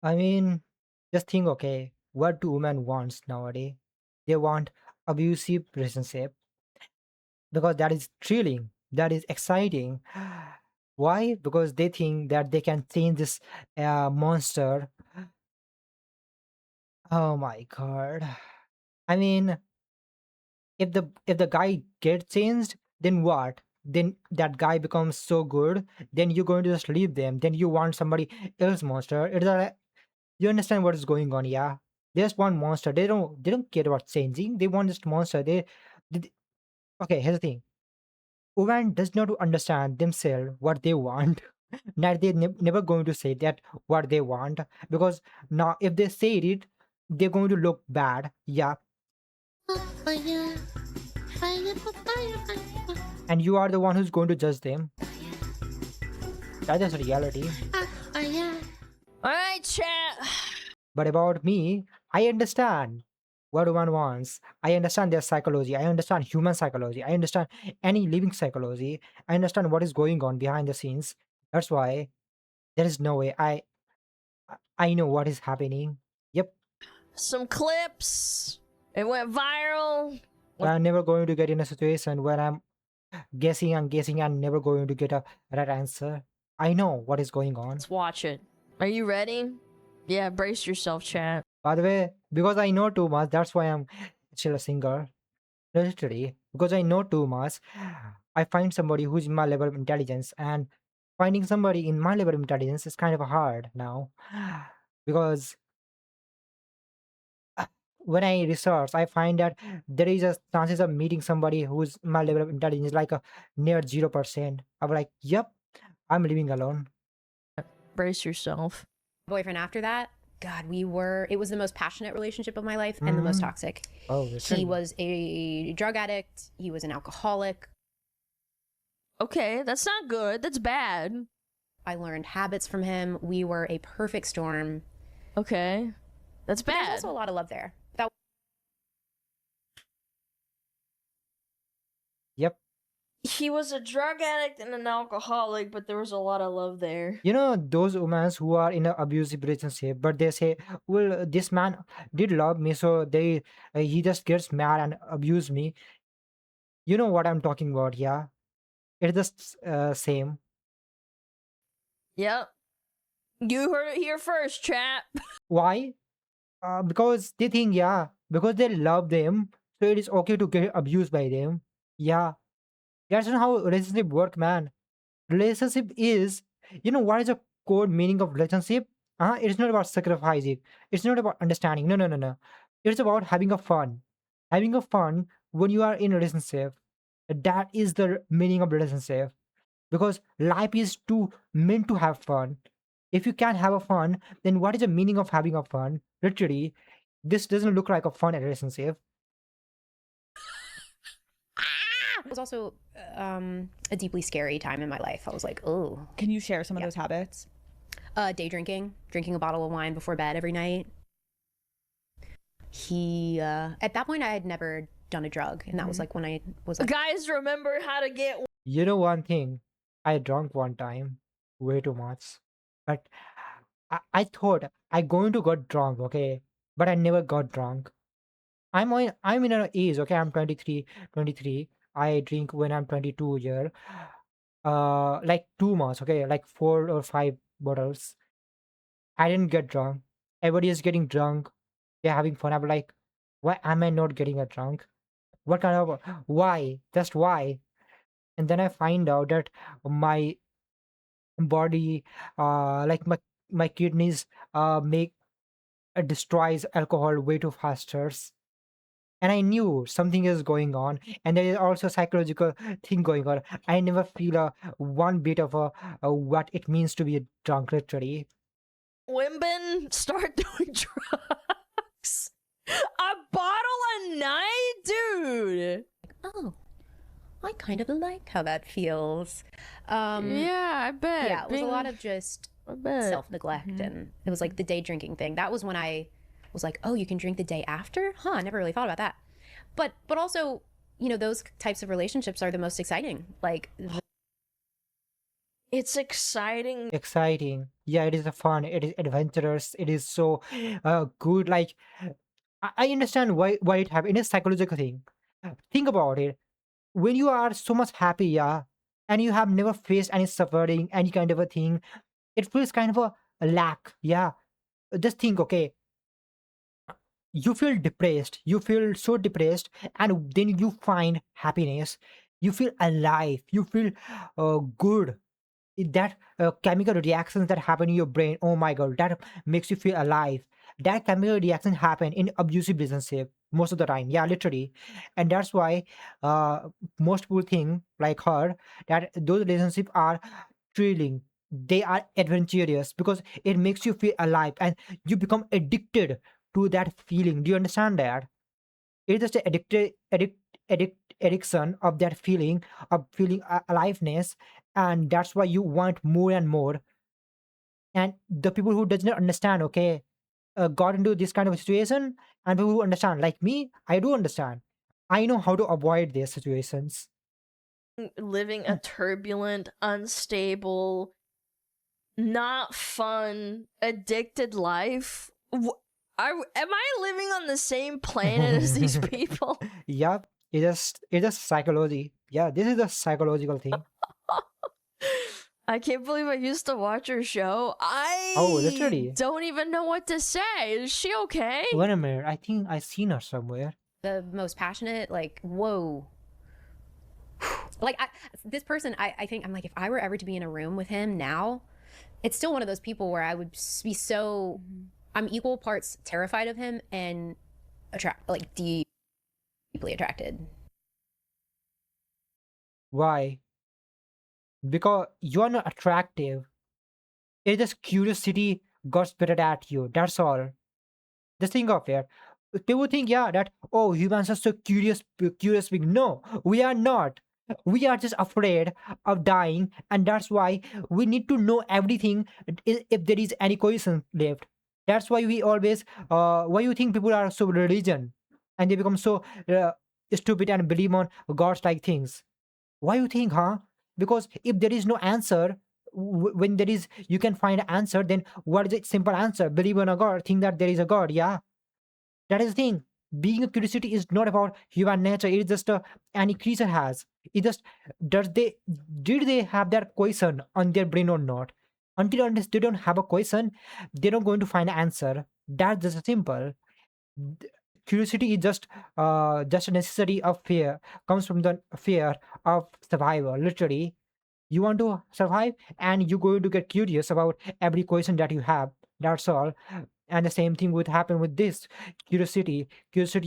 I mean, just think, okay, what do women wants nowadays? They want abusive relationship because that is thrilling, that is exciting. Why? Because they think that they can change this monster. Oh my god. I mean, if the guy gets changed, then what? Then that guy becomes so good, then you're going to just leave them. Then you want somebody else monster. You understand what is going on, yeah? They just want monster. They don't care about changing. They want just monster. They okay, here's the thing. Women does not understand themselves what they want. That they never going to say that what they want, because now if they say it, they're going to look bad. Yeah, Fire, fire, fire, fire, and you are the one who's going to judge them. That is reality. fire. All right, chat. But about me, I understand what one wants. I understand their psychology. I understand human psychology. I understand any living psychology. I understand what is going on behind the scenes. That's why there is no way I know what is happening. Yep. Some clips. It went viral. I'm never going to get in a situation where I'm guessing and guessing and never going to get a right answer. I know what is going on. Let's watch it. Are you ready? Yeah, brace yourself, chat. By the way, because I know too much, that's why I'm still a singer. Literally, because I know too much, I find somebody who's in my level of intelligence, and finding somebody in my level of intelligence is kind of hard now. Because when I research, I find that there is a chances of meeting somebody who's my level of intelligence like a near 0%. I'm like, yep, I'm living alone. Brace yourself. Boyfriend after that, God, it was the most passionate relationship of my life and the most toxic. Oh, He was a drug addict, he was an alcoholic. Okay, that's not good. That's bad. I learned habits from him. We were a perfect storm. Okay, that's But there's bad. also a lot of love there. That Yep. He was a drug addict and an alcoholic, but there was a lot of love there. You know, those women who are in an abusive relationship, but they say, well, this man did love me, so he just gets mad and abuse me. You know what I'm talking about, yeah? It's just same. Yep. You heard it here first, chat. Why? Because they think, yeah, because they love them, so it is okay to get abused by them. Yeah, that's not how relationship work, man. Relationship is, you know, what is the core meaning of relationship? It's not about sacrificing. It's not about understanding. No, no, no, no. It's about having a fun. Having a fun when you are in a relationship. That is the meaning of relationship. Because life is too meant to have fun. If you can't have a fun, then what is the meaning of having a fun? Literally, this doesn't look like a fun relationship. was also a deeply scary time in my life. I was like, oh. Can you share some of those habits? Day drinking a bottle of wine before bed every night. He, at that point, I had never done a drug. And that was like when I was like, Guys, remember how to get. You know one thing, I drank one time, way too much. But I thought I going to get drunk, okay? But I never got drunk. I'm in an age, okay? I'm 23. I drink when I'm 22 year. Like 2 months, okay? Like 4 or 5 bottles. I didn't get drunk. Everybody is getting drunk. They're having fun. I'm like, why am I not getting a drunk? What kind of why? Just why? And then I find out that my body, like my kidneys, make destroys alcohol way too faster. And I knew something is going on, and there is also psychological thing going on. I never feel one bit of what it means to be drunk, literally. Women start doing drugs. A bottle a night, dude. oh, I kind of like how that feels. Yeah, I bet. Yeah, it was a lot of just I bet. self-neglect, and it was like the day drinking thing. That was when I was like, oh, you can drink the day after? Huh, I never really thought about that. But also, you know, those types of relationships are the most exciting. Like It's exciting. exciting. Yeah, it is a fun. It is adventurous. It is so good. Like I understand why it happened. It's a psychological thing. Think about it. When you are so much happy, yeah, and you have never faced any suffering, any kind of a thing, it feels kind of a lack. Yeah, just think. Okay, you feel depressed. You feel so depressed, and then you find happiness. You feel alive. You feel good. That chemical reactions that happen in your brain, oh my god, that makes you feel alive. That chemical reaction happen in abusive relationship most of the time, yeah, literally. And that's why most people think like her that those relationships are thrilling, they are adventurous because it makes you feel alive and you become addicted to that feeling. Do you understand that? It's just an addiction of that feeling, of feeling aliveness, and that's why you want more and more. And the people who does not understand, okay, got into this kind of situation, and people who understand, like me, I do understand. I know how to avoid these situations. Living a turbulent, unstable, not fun, addicted life. Am I living on the same planet as these people? Yeah, it is psychology. Yeah, this is a psychological thing. I can't believe I used to watch her show. Oh, I literally. don't even know what to say. Is she okay? Wait a minute, I think I seen her somewhere. The most passionate, like, whoa. Like, this person, I think, I'm like, if I were ever to be in a room with him now, it's still one of those people where I would be so, I'm equal parts terrified of him and deeply attracted. Why? Because you are not attractive. It's just curiosity got spitted at you. That's all. Just think of it. People think, yeah, that oh, humans are so curious being. No, we are not. We are just afraid of dying, and that's why we need to know everything if there is any question left. That's why we always. Why you think people are so religion, and they become so stupid and believe on gods like things? Why you think, huh? Because if there is no answer, when there is, you can find an answer. Then what is it? Simple answer: believe in a god. Think that there is a god. Yeah, that is the thing. Being a curiosity is not about human nature. It is just any creature has. It just does they did they have that question on their brain or not? Until they don't have a question, they're not going to find an answer. That's just simple. Curiosity is just a necessity of fear, comes from the fear of survival. Literally, you want to survive and you're going to get curious about every question that you have. That's all. And the same thing would happen with this curiosity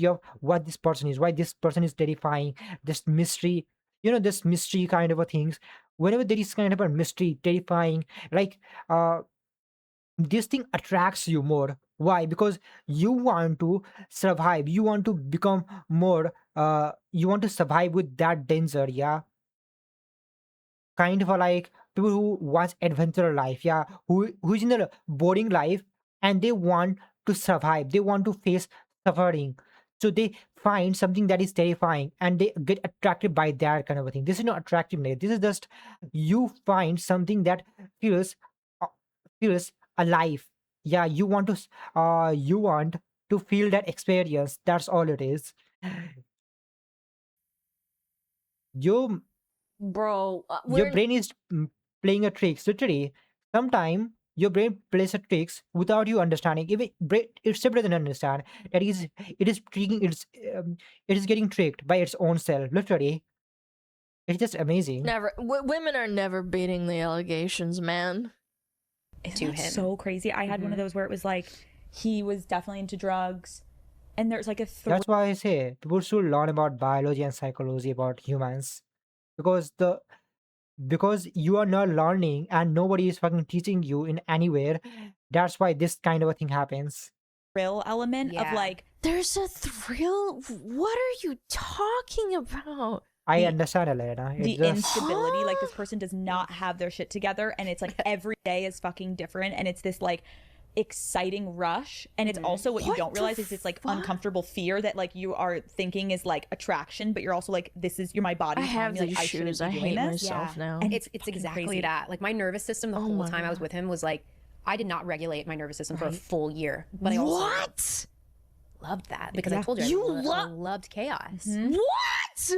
of what this person is, why this person is terrifying, this mystery, this mystery kind of a things. Whenever there is kind of a mystery terrifying, like this thing attracts you more. Why? Because you want to survive, you want to become more, you want to survive with that danger. Yeah, kind of a like people who wants adventure life, yeah, who's in a boring life and they want to survive, they want to face suffering, so they find something that is terrifying and they get attracted by that kind of a thing. This is not attractiveness, this is just you find something that feels uh, feels alive. Yeah, you want to feel that experience. That's all it is. you Bro, your we're brain is playing a tricks literally. Sometimes your brain plays a tricks without you understanding. Even brain itself doesn't understand that is it is tricking. It is getting tricked by its own self. Literally, it's just amazing. never. Women are never beating the allegations, man. Isn't To that him. so crazy? I had one of those where it was like he was definitely into drugs, and there's like a That's why I say people should learn about biology and psychology about humans, because you are not learning and nobody is fucking teaching you in anywhere. That's why this kind of a thing happens. thrill element of Yeah. like There's a thrill. What are you talking about? I The- understand, Elena. the It just instability. Like this person does not have their shit together, and it's like every day is fucking different, and it's this like exciting rush, and it's also what you What don't the realize is it's like fuck? uncomfortable fear that like you are thinking is like attraction, but you're also like, this is my body I telling have me like these I shouldn't shoes. be I doing hate this. myself now. And It's fucking exactly crazy. that. Like my nervous system the Oh whole my time I was God. with him was like I did not regulate my nervous system for a full year. But I also What? loved that because I Yeah. told you, You I lo- loved chaos. What?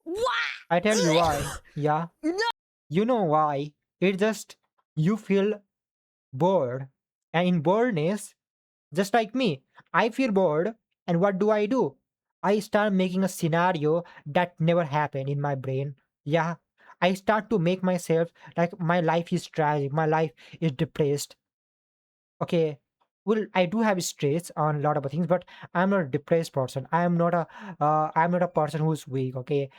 What? I tell you why. Yeah. No. You know why? It's just you feel bored. And in boredness, just like me, I feel bored. And what do? I start making a scenario that never happened in my brain. Yeah. I start to make myself like my life is tragic, my life is depressed. Okay. Well, I do have stress on a lot of things, but I'm not a depressed person. I'm not a person who's weak. Okay,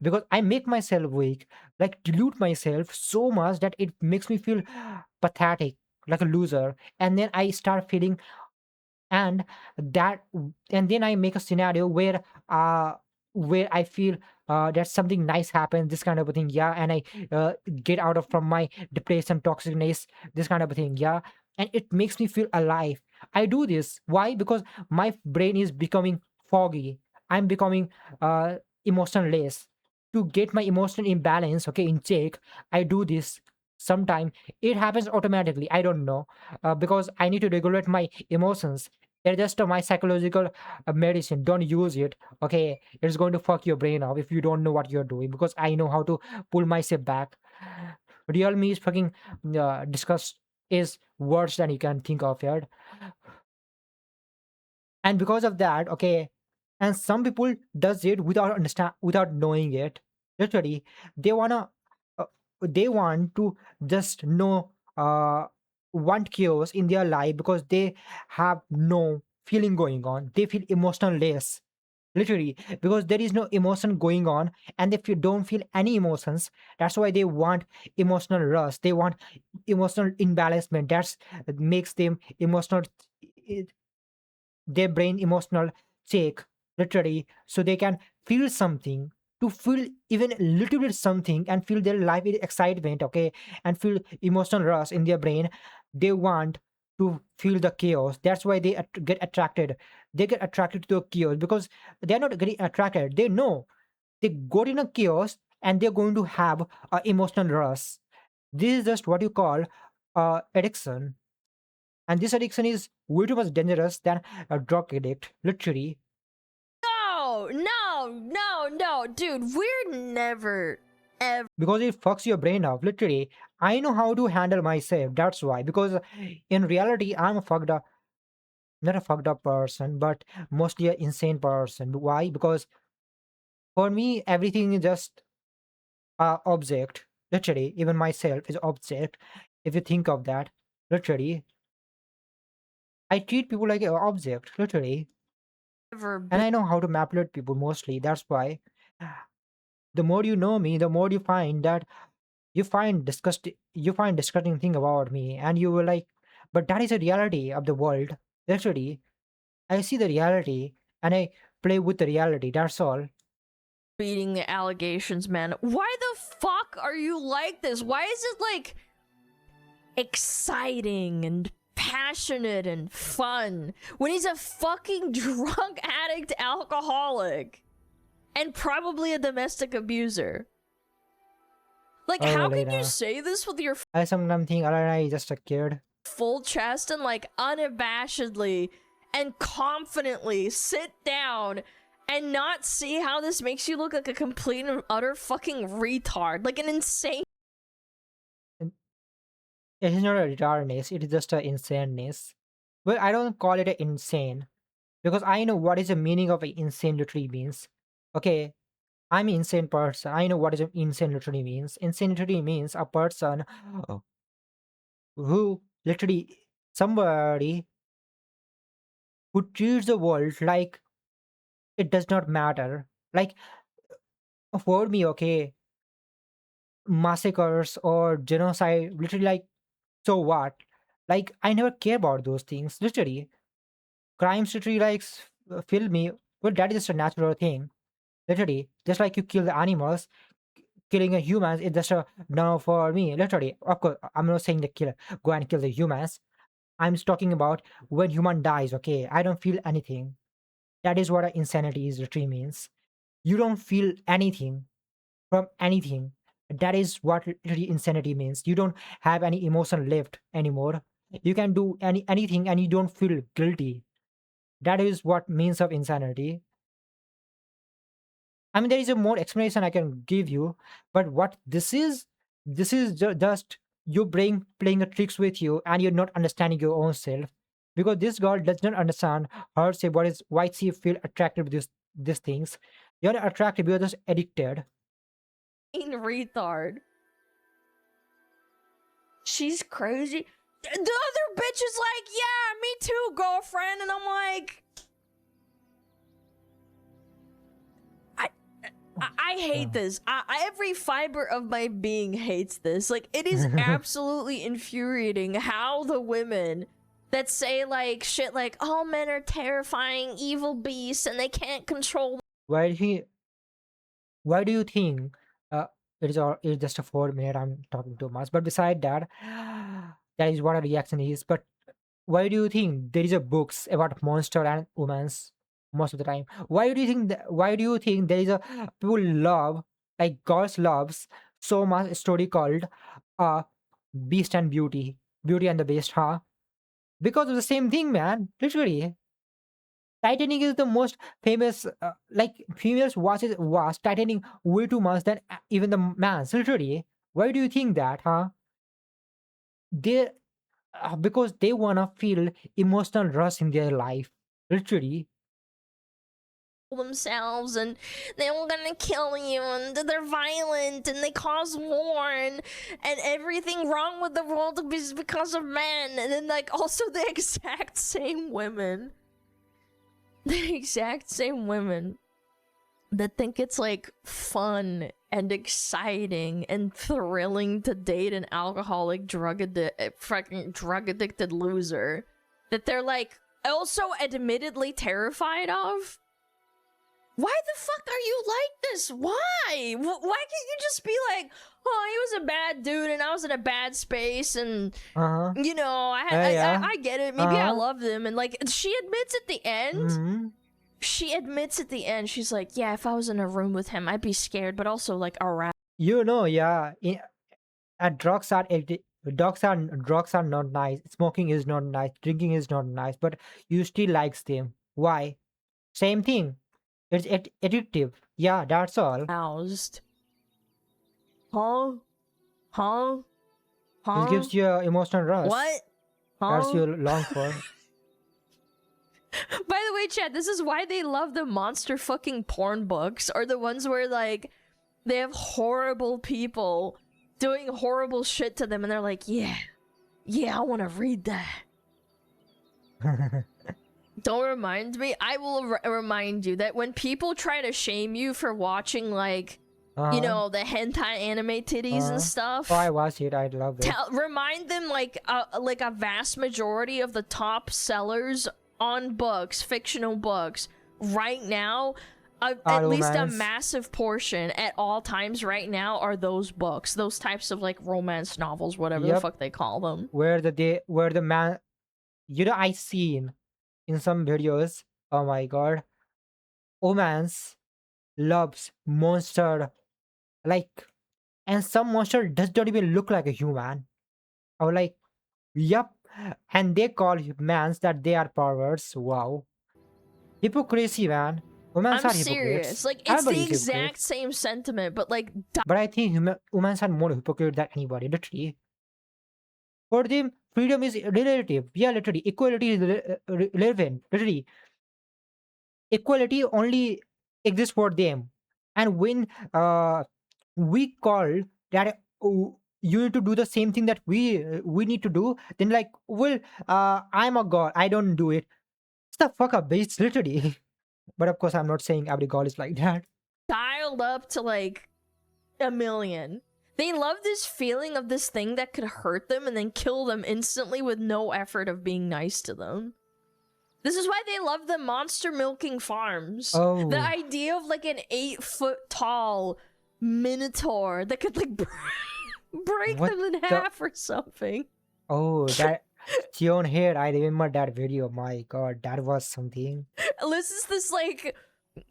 because I make myself weak, like dilute myself so much that it makes me feel pathetic, like a loser, and then I start feeling and that and then I make a scenario where I feel that something nice happens, this kind of a thing, yeah, and I get out of from my depression, toxicness, this kind of a thing, yeah, and it makes me feel alive. I do this why? Because my brain is becoming foggy. I'm becoming uh emotionless. To get my emotional imbalance, okay, in check, I do this. Sometime it happens automatically, I don't know, because I need to regulate my emotions. It's just my psychological medicine. Don't use it. Okay, it's going to fuck your brain up if you don't know what you're doing. Because I know how to pull myself back. Real me is fucking disgust is worse than you can think of it. And because of that, okay, and some people does it without understand, without knowing it. Literally, they wanna, uh, they want to just know, want chaos in their life because they have no feeling going on. They feel emotionless. Literally, because there is no emotion going on, and if you don't feel any emotions, that's why they want emotional rush. They want emotional imbalancement. That's makes them emotional, their brain emotional check, literally, so they can feel something, to feel even a little bit something and feel their life with excitement, okay, and feel emotional rush in their brain. They want to feel the chaos. That's why they get attracted. They get attracted to the chaos because they're not getting attracted, they know they got in a chaos and they're going to have a emotional rush. This is just what you call addiction, and this addiction is way too much dangerous than a drug addict, literally. No, dude. We're never, ever. Because it fucks your brain up, literally. I know how to handle myself, that's why. Because in reality, I'm a fucked up, not a fucked up person, but mostly an insane person. Why? Because for me, everything is just object. Literally, even myself is object. If you think of that, literally, I treat people like an object, literally. And Been. I know how to manipulate people mostly. That's why. The more you know me, the more you find that you find disgusting thing about me, and you were like, but that is a reality of the world. Literally, I see the reality and I play with the reality. That's all. Beating the allegations, man. Why the fuck are you like this? Why is it like exciting and passionate and fun when he's a fucking drug addict, alcoholic, and probably a domestic abuser? Like, Oh, how can you Lena. say this with your I sometimes think Alana is just a kid. full chest and like unabashedly and confidently sit down and not see how this makes you look like a complete and utter fucking retard, like an insane? It is not a retardedness, it is just a insaneness. Well, I don't call it a insane because I know what is the meaning of a insane literally means. Okay, I'm an insane person. I know what is an insane literally means. Insane literally means a person who literally somebody who treats the world like it does not matter. Like for me, okay, massacres or genocide, literally, like, so what? Like I never care about those things. Literally, crimes literally like fill me. Well, that is just a natural thing. Literally, just like you kill the animals, killing a humans is just a no for me. Literally, of course, I'm not saying the kill go and kill the humans. I'm just talking about when human dies. Okay, I don't feel anything. That is what insanity is literally means. You don't feel anything from anything. That is what literally insanity means. You don't have any emotion left anymore. You can do anything and you don't feel guilty. That is what means of insanity. I mean, there is a more explanation I can give you, but what this is just your brain playing a tricks with you, and you're not understanding your own self. Because this girl does not understand her say what is why she feel attracted to these things. You're not attracted, you're just addicted. In retard. She's crazy. The other bitch is like, yeah, me too, girlfriend. And I'm like, I hate this. Every fiber of my being hates this. Like, it is absolutely infuriating how the women that say like shit like all men are terrifying evil beasts and they can't control. Why he? Why do you think? Uh, it's just a 4 minute. I'm talking too much. But beside that, that is what a reaction is. But why do you think there is a books about monster and women's most of the time? Why do you think why do you think there is a people love like girls loves so much a story called uh Beast and Beauty and the Beast, huh? Because of the same thing, man. Literally, Titanic is the most famous. Like females watch Titanic way too much than even the man's. Literally, why do you think that, huh? They because they wanna feel emotional rush in their life. Literally, Themselves and they're gonna kill you and they're violent and they cause war and everything wrong with the world is because of men. And then like also the exact same women that think it's like fun and exciting and thrilling to date an alcoholic fucking drug addicted loser that they're like also admittedly terrified of. Why the fuck are you like this? Why? Why can't you just be like, oh, he was a bad dude and I was in a bad space and you know, I get it. Maybe I loved him. And like she admits at the end, she's like, yeah, if I was in a room with him, I'd be scared, but also like around. you know, yeah. Drugs are drugs are not nice. Smoking is not nice. Drinking is not nice. But you still likes them. Why? Same thing. It's addictive. Yeah, that's all. Housed. Huh? It gives you a emotional rush. What? That's you long for. By the way, Chad, this is why they love the monster fucking porn books, or the ones where like they have horrible people doing horrible shit to them and they're like, yeah, I want to read that. Don't remind me. I will remind you that when people try to shame you for watching like you know, the hentai anime titties and stuff. Oh, I watch it. I love it. Remind them like a vast majority of the top sellers on books, fictional books, right now, at least a massive portion at all times right now are those books, those types of like romance novels, whatever the fuck they call them. Where the man, you know, I seen in some videos. Oh my god, romance loves monster like, and some monster does not even look like a human. I was like, yep, and they call humans that they are perverts. Wow, hypocrisy, man. Humans I'm are serious. hypocrites. Like it's the exact same sentiment, but like. But I think humans are more hypocrite than anybody. Literally, for them, freedom is relative. Yeah, literally, equality is relevant. Literally, equality only exists for them. And when we call that you need to do the same thing that we need to do, then like, well, I'm a god, I don't do it. It's the fuck up, bitch, literally. But of course, I'm not saying every god is like that. Dialed up to like a million. They love this feeling of this thing that could hurt them and then kill them instantly with no effort of being nice to them. This is why they love the monster milking farms. Oh. The idea of like an 8-foot tall minotaur that could like break them in half or something. Oh, Sion hair. I remember that video. My God, that was something. Elicits this like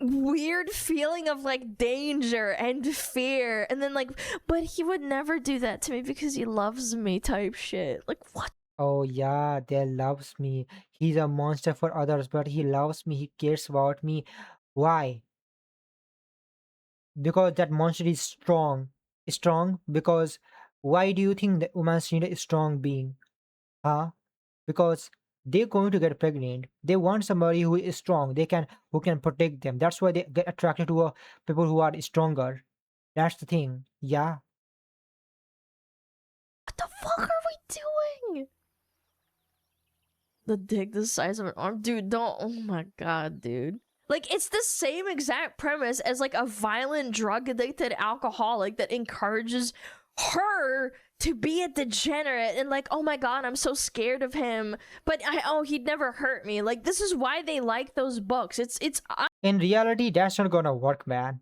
weird feeling of like danger and fear, and then like, but he would never do that to me because he loves me type shit. Like, what? Oh yeah, they loves me. He's a monster for others, but he loves me. He cares about me. Why? Because that monster is strong. Strong because why do you think that humans need a strong being? Huh? Because they're going to get pregnant. They want somebody who is strong. Who can protect them. That's why they get attracted to people who are stronger. That's the thing. Yeah. What the fuck are we doing? The dick the size of an arm, dude. Don't. Oh my god, dude. Like, it's the same exact premise as like a violent drug addicted alcoholic that encourages her to be a degenerate and like, oh my god, I'm so scared of him, but he'd never hurt me. Like, this is why they like those books. It's In reality, that's not gonna work, man.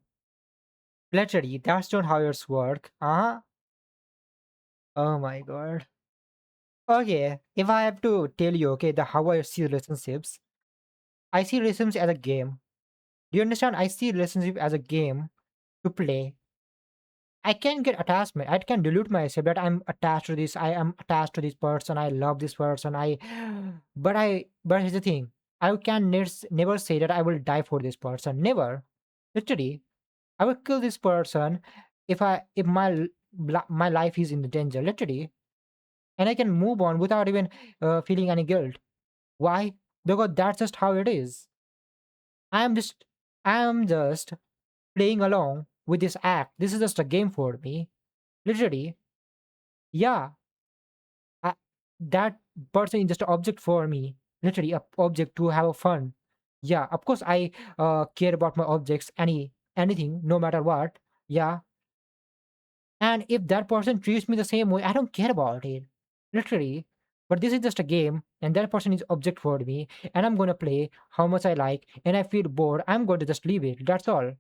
Literally, that's not how it's work. Uh-huh. Oh my god. Okay, if I have to tell you, okay, the how I see relationships, I see relationships as a game. Do you understand? I see relationship as a game to play. I can get attachment. I can delude myself that I'm attached to this. I am attached to this person. I love this person. But here's the thing. I can never say that I will die for this person. Never. Literally, I will kill this person if my life is in danger. Literally, and I can move on without even feeling any guilt. Why? Because that's just how it is. I am just I am just playing along with this act. This is just a game for me. Literally, yeah, I, that person is just an object for me. Literally, a object to have a fun. Yeah, of course I care about my objects, anything, no matter what. Yeah, and if that person treats me the same way, I don't care about it. Literally. But this is just a game, and that person is object for me, and I'm gonna play how much I like, and I feel bored, I'm going to just leave it. That's all.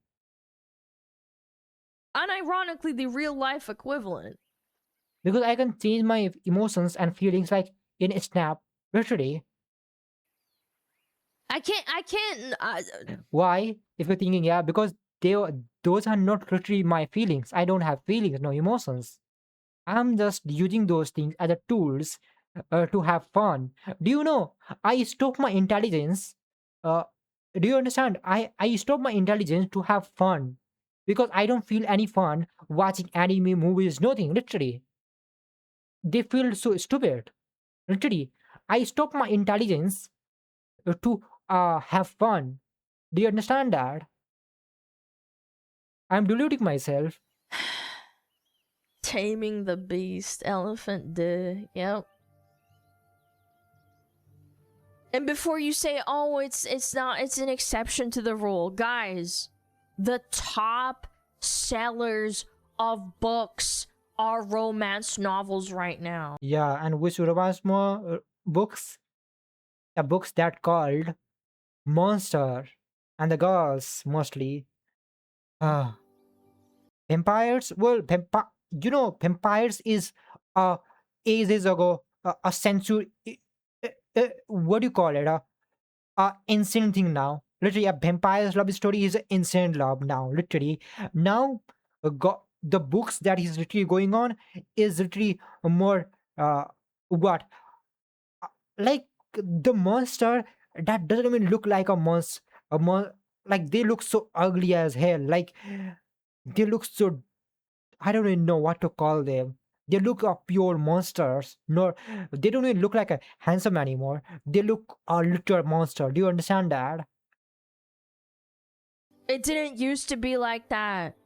unironically the real life equivalent. Because I can change my emotions and feelings like in a snap. Literally. I can't. Why? If you're thinking, yeah, because those are not literally my feelings. I don't have feelings, no emotions. I'm just using those things as a tools to have fun. Do you know? I stop my intelligence. Uh, do you understand? I stop my intelligence to have fun because I don't feel any fun watching anime movies. Nothing. Literally, they feel so stupid. Literally, I stop my intelligence to have fun. Do you understand that? I'm deluding myself. Taming the beast, elephant dick. Yep. And before you say, oh, it's not, it's an exception to the rule, guys, the top sellers of books are romance novels right now. Yeah, and which romance more books? The books that called Monster and the Girls mostly. Ah, vampires. Well, vampires is uh ages ago, a century. What do you call it? Insane thing now. Literally, a vampire's love story is insane love now. Literally, now the books that is literally going on is literally more what like the monster that doesn't even look like a monster. Like they look so ugly as hell. Like they look so I don't even know what to call them. They look like pure monsters. No, they don't even look like a handsome anymore. They look a literal monster. Do you understand that? It didn't used to be like that.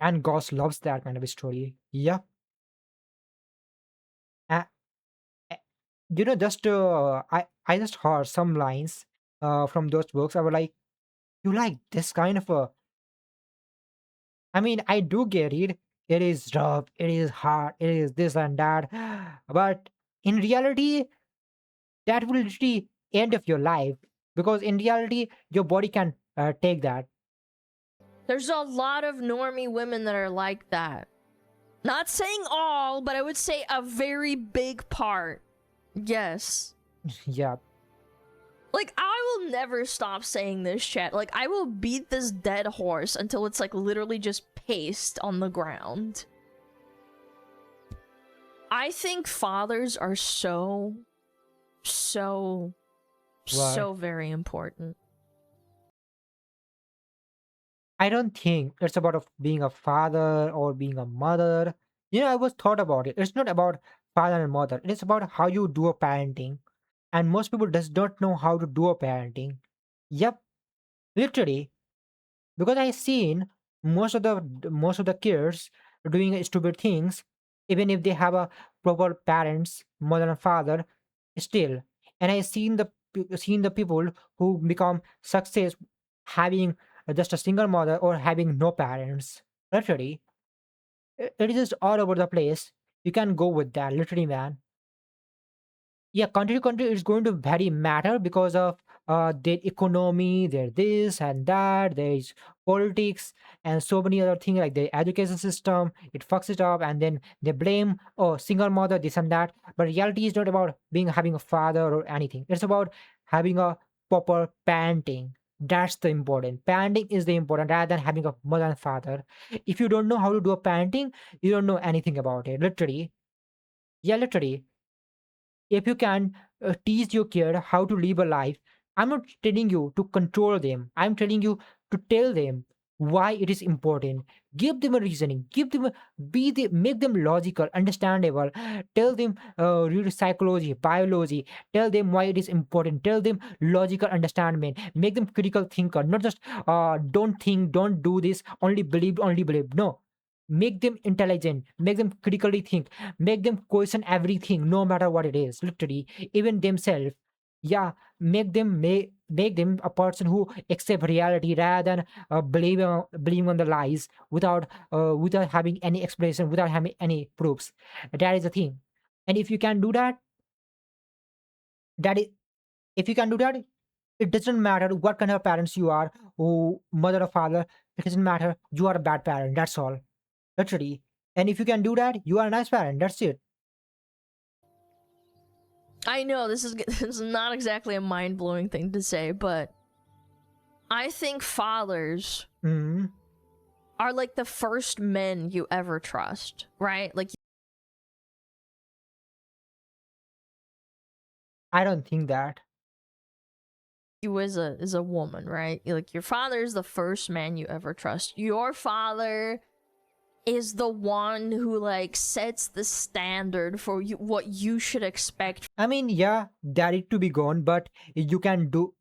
And Goss loves that kind of story. Yep. Uh, uh, just I just heard some lines from those books. I was like, you like this kind of a. I mean, I do get it. It is rough. It is hard. It is this and that. But in reality, that will literally end of your life because in reality, your body can take that. There's a lot of normie women that are like that. Not saying all, but I would say a very big part. Yes. Yeah. Like, I will never stop saying this, chat. Like, I will beat this dead horse until it's, like, literally just paste on the ground. I think fathers are so very important. I don't think it's about being a father or being a mother. I was thought about it. It's not about father and mother. It's about how you do a parenting. And most people does not know how to do a parenting. Yep, literally. Because I seen most of the kids doing stupid things, even if they have a proper parents, mother and father, still. And I seen the people who become success having just a single mother or having no parents. Literally, it is just all over the place. You can go with that, literally, man. Yeah, country to country is going to very matter because of their economy, their this and that, there's politics and so many other things like the education system. It fucks it up, and then they blame single mother this and that. But reality is not about being having a father or anything. It's about having a proper parenting. That's the important. Parenting is the important rather than having a mother and father. If you don't know how to do a parenting, you don't know anything about it. Literally, yeah, literally, if you can teach your kid how to live a life, I'm not telling you to control them. I'm telling you to tell them why it is important. Give them a reasoning. Give them make them logical, understandable. Tell them read psychology, biology. Tell them why it is important. Tell them logical understanding. Make them critical thinker, not just don't think, don't do this, only believe, only believe. No, make them intelligent, make them critically think, make them question everything no matter what it is, literally, even themselves. Yeah, make them a person who accept reality rather than believing on the lies without having any explanation, without having any proofs. That is the thing. And if you can do that, that is if you can do that, it doesn't matter what kind of parents you are, or mother or father. It doesn't matter, you are a bad parent, that's all, literally. And if you can do that, you are a nice parent. That's it. I know this is this is not exactly a mind-blowing thing to say, but I think fathers Hmm. are like the first men you ever trust, right? Like, I don't think that. you as a woman, right? Like, your father is the first man you ever trust. Your father is the one who, like, sets the standard for you, what you should expect. I mean, yeah, that it to be gone, but you can do.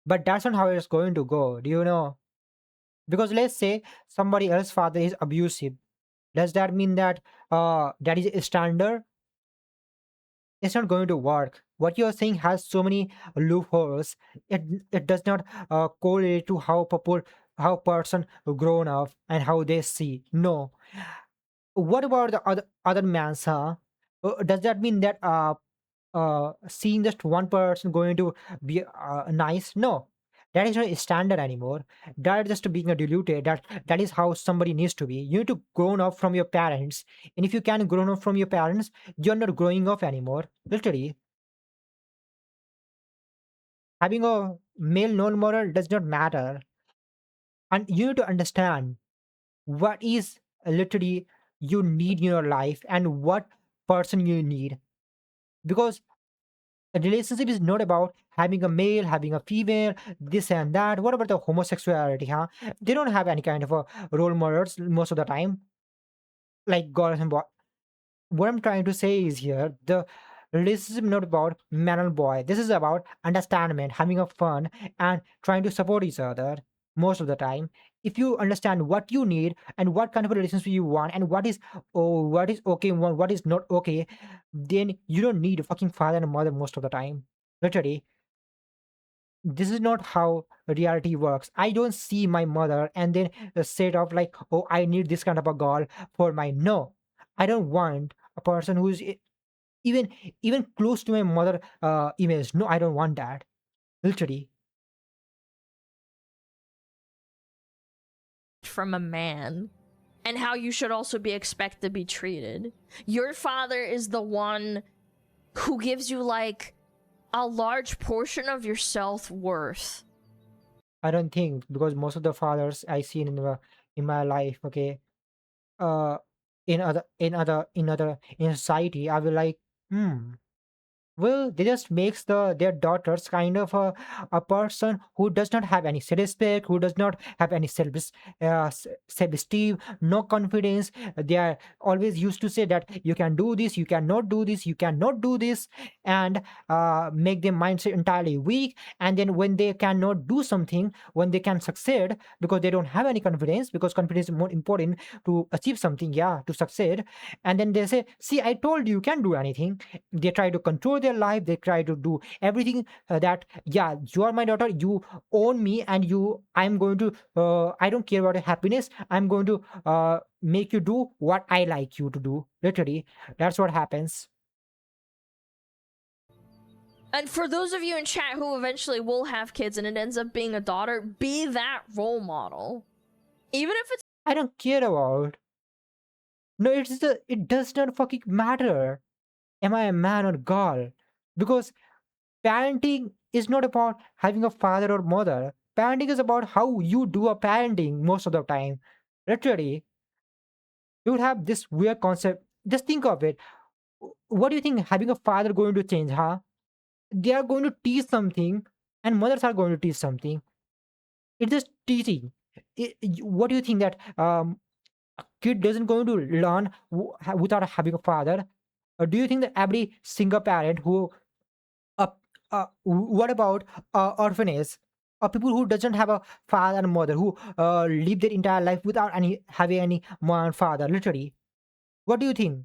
But that's not how it's going to go. Do you know? Because let's say somebody else's father is abusive. Does that mean that that is a standard? It's not going to work. What you're saying has so many loopholes. It it does not correlate to how person grown up and how they see. No. What about the other man's? Huh? Does that mean that seeing just one person going to be nice? No, that is not a standard anymore. That is just being a diluted. That is how somebody needs to be. You need to grown up from your parents, and if you can grown up from your parents, you're not growing up anymore. Literally, having a male non moral does not matter, and you need to understand what is literally you need in your life and what person you need, because a relationship is not about having a male, having a female, this and that. What about the homosexuality, huh? They don't have any kind of a role models most of the time, like girls and boys. What I'm trying to say is here, the relationship is not about man and boy. This is about understanding, having a fun, and trying to support each other most of the time. If you understand what you need and what kind of a relationship you want and what is okay and what is not okay, then you don't need a fucking father and mother most of the time. Literally, this is not how reality works. I don't see my mother and then set off like, oh, I need this kind of a girl for my no. I don't want a person who's even even close to my mother image. No, I don't want that. Literally. From a man. and how you should also be expected to be treated. Your father is the one who gives you like a large portion of your self-worth. I don't think, because most of the fathers I seen in my life, okay, uh, in society, I will like, hmm. Well, they just makes their daughters kind of a person who does not have any self-respect, who does not have any self-esteem, no confidence. They are always used to say that you can do this, you cannot do this, you cannot do this, and make their mindset entirely weak. And then when they cannot do something, when they can succeed, because they don't have any confidence, because confidence is more important to achieve something, yeah, to succeed. And then they say, "See, I told you, you can't do anything." They try to control their life, they try to do everything, that, yeah, you are my daughter, you own me, and I'm going to, I don't care about your happiness, I'm going to make you do what I like you to do. Literally, that's what happens. And for those of you in chat who eventually will have kids and it ends up being a daughter, be that role model. Even if it's I don't care about. No, it does not fucking matter, am I a man or girl, because parenting is not about having a father or mother. Parenting is about how you do a parenting most of the time. Literally, you would have this weird concept. Just think of it. What do you think having a father going to change, huh? They are going to teach something, and mothers are going to teach something. It's just teaching. What do you think that a kid doesn't going to learn without having a father? Or do you think that every single parent who uh, what about orphanages, or people who doesn't have a father and mother, who live their entire life without any having any mother and father? Literally, what do you think?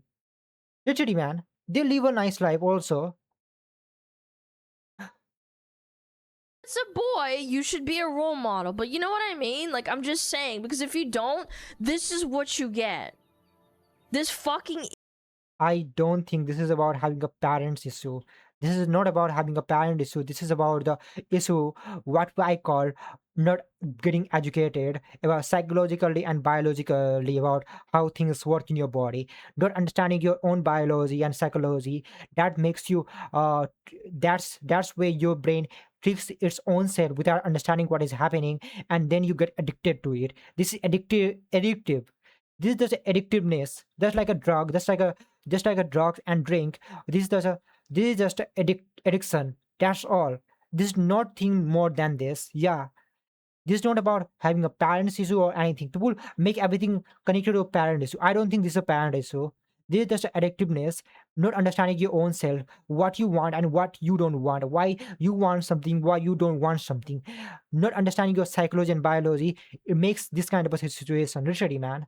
Literally, man, they live a nice life also. a boy, you should be a role model. But you know what I mean? Like, I'm just saying, because if you don't, this is what you get. This fucking I don't think this is about having a parents issue. This is not about having a parent issue. This is about the issue, what I call, not getting educated about psychologically and biologically about how things work in your body, not understanding your own biology and psychology. That makes you that's where your brain tricks its own self without understanding what is happening, and then you get addicted to it. This is addictive. This is just addictiveness, just like a drug, just like a drug and drink. This is just addiction, that's all. This is nothing more than this, yeah. This is not about having a parents issue or anything. People make everything connected to a parent issue. I don't think this is a parent issue. This is just addictiveness, not understanding your own self, what you want and what you don't want, why you want something, why you don't want something, not understanding your psychology and biology. It makes this kind of a situation, literally, man.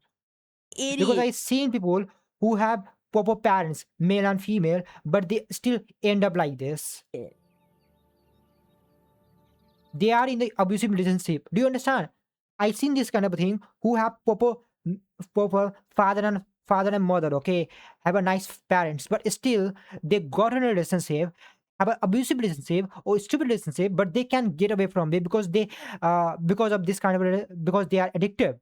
Because idiot. I've seen people who have proper parents, male and female, but they still end up like this. They are in the abusive relationship. Do you understand? I've seen this kind of thing who have proper father and mother, okay, have a nice parents, but still they got in a relationship, have an abusive relationship or stupid relationship, but they can get away from it because because of this kind of because they are addictive.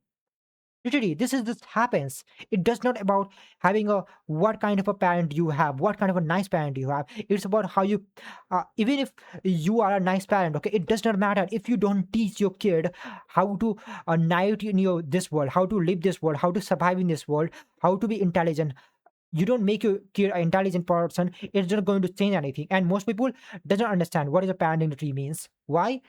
Literally, this happens. It does not about having a what kind of a parent you have, what kind of a nice parent you have. It's about how you, even if you are a nice parent, okay, it does not matter if you don't teach your kid how to navigate in your this world, how to live this world, how to survive in this world, how to be intelligent. You don't make your kid an intelligent person, it's not going to change anything. And most people doesn't understand what is a parenting literally means. Why?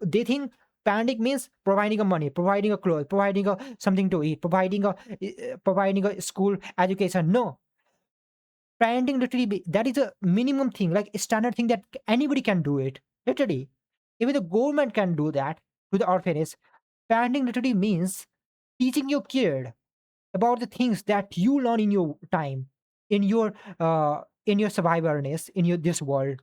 They think parenting means providing a money, providing a clothes, providing a something to eat, providing a school education. No, parenting literally that is a minimum thing, like a standard thing that anybody can do it. Literally, even the government can do that to the orphanage. Parenting literally means teaching your kid about the things that you learn in your time, in your survivalness in your this world.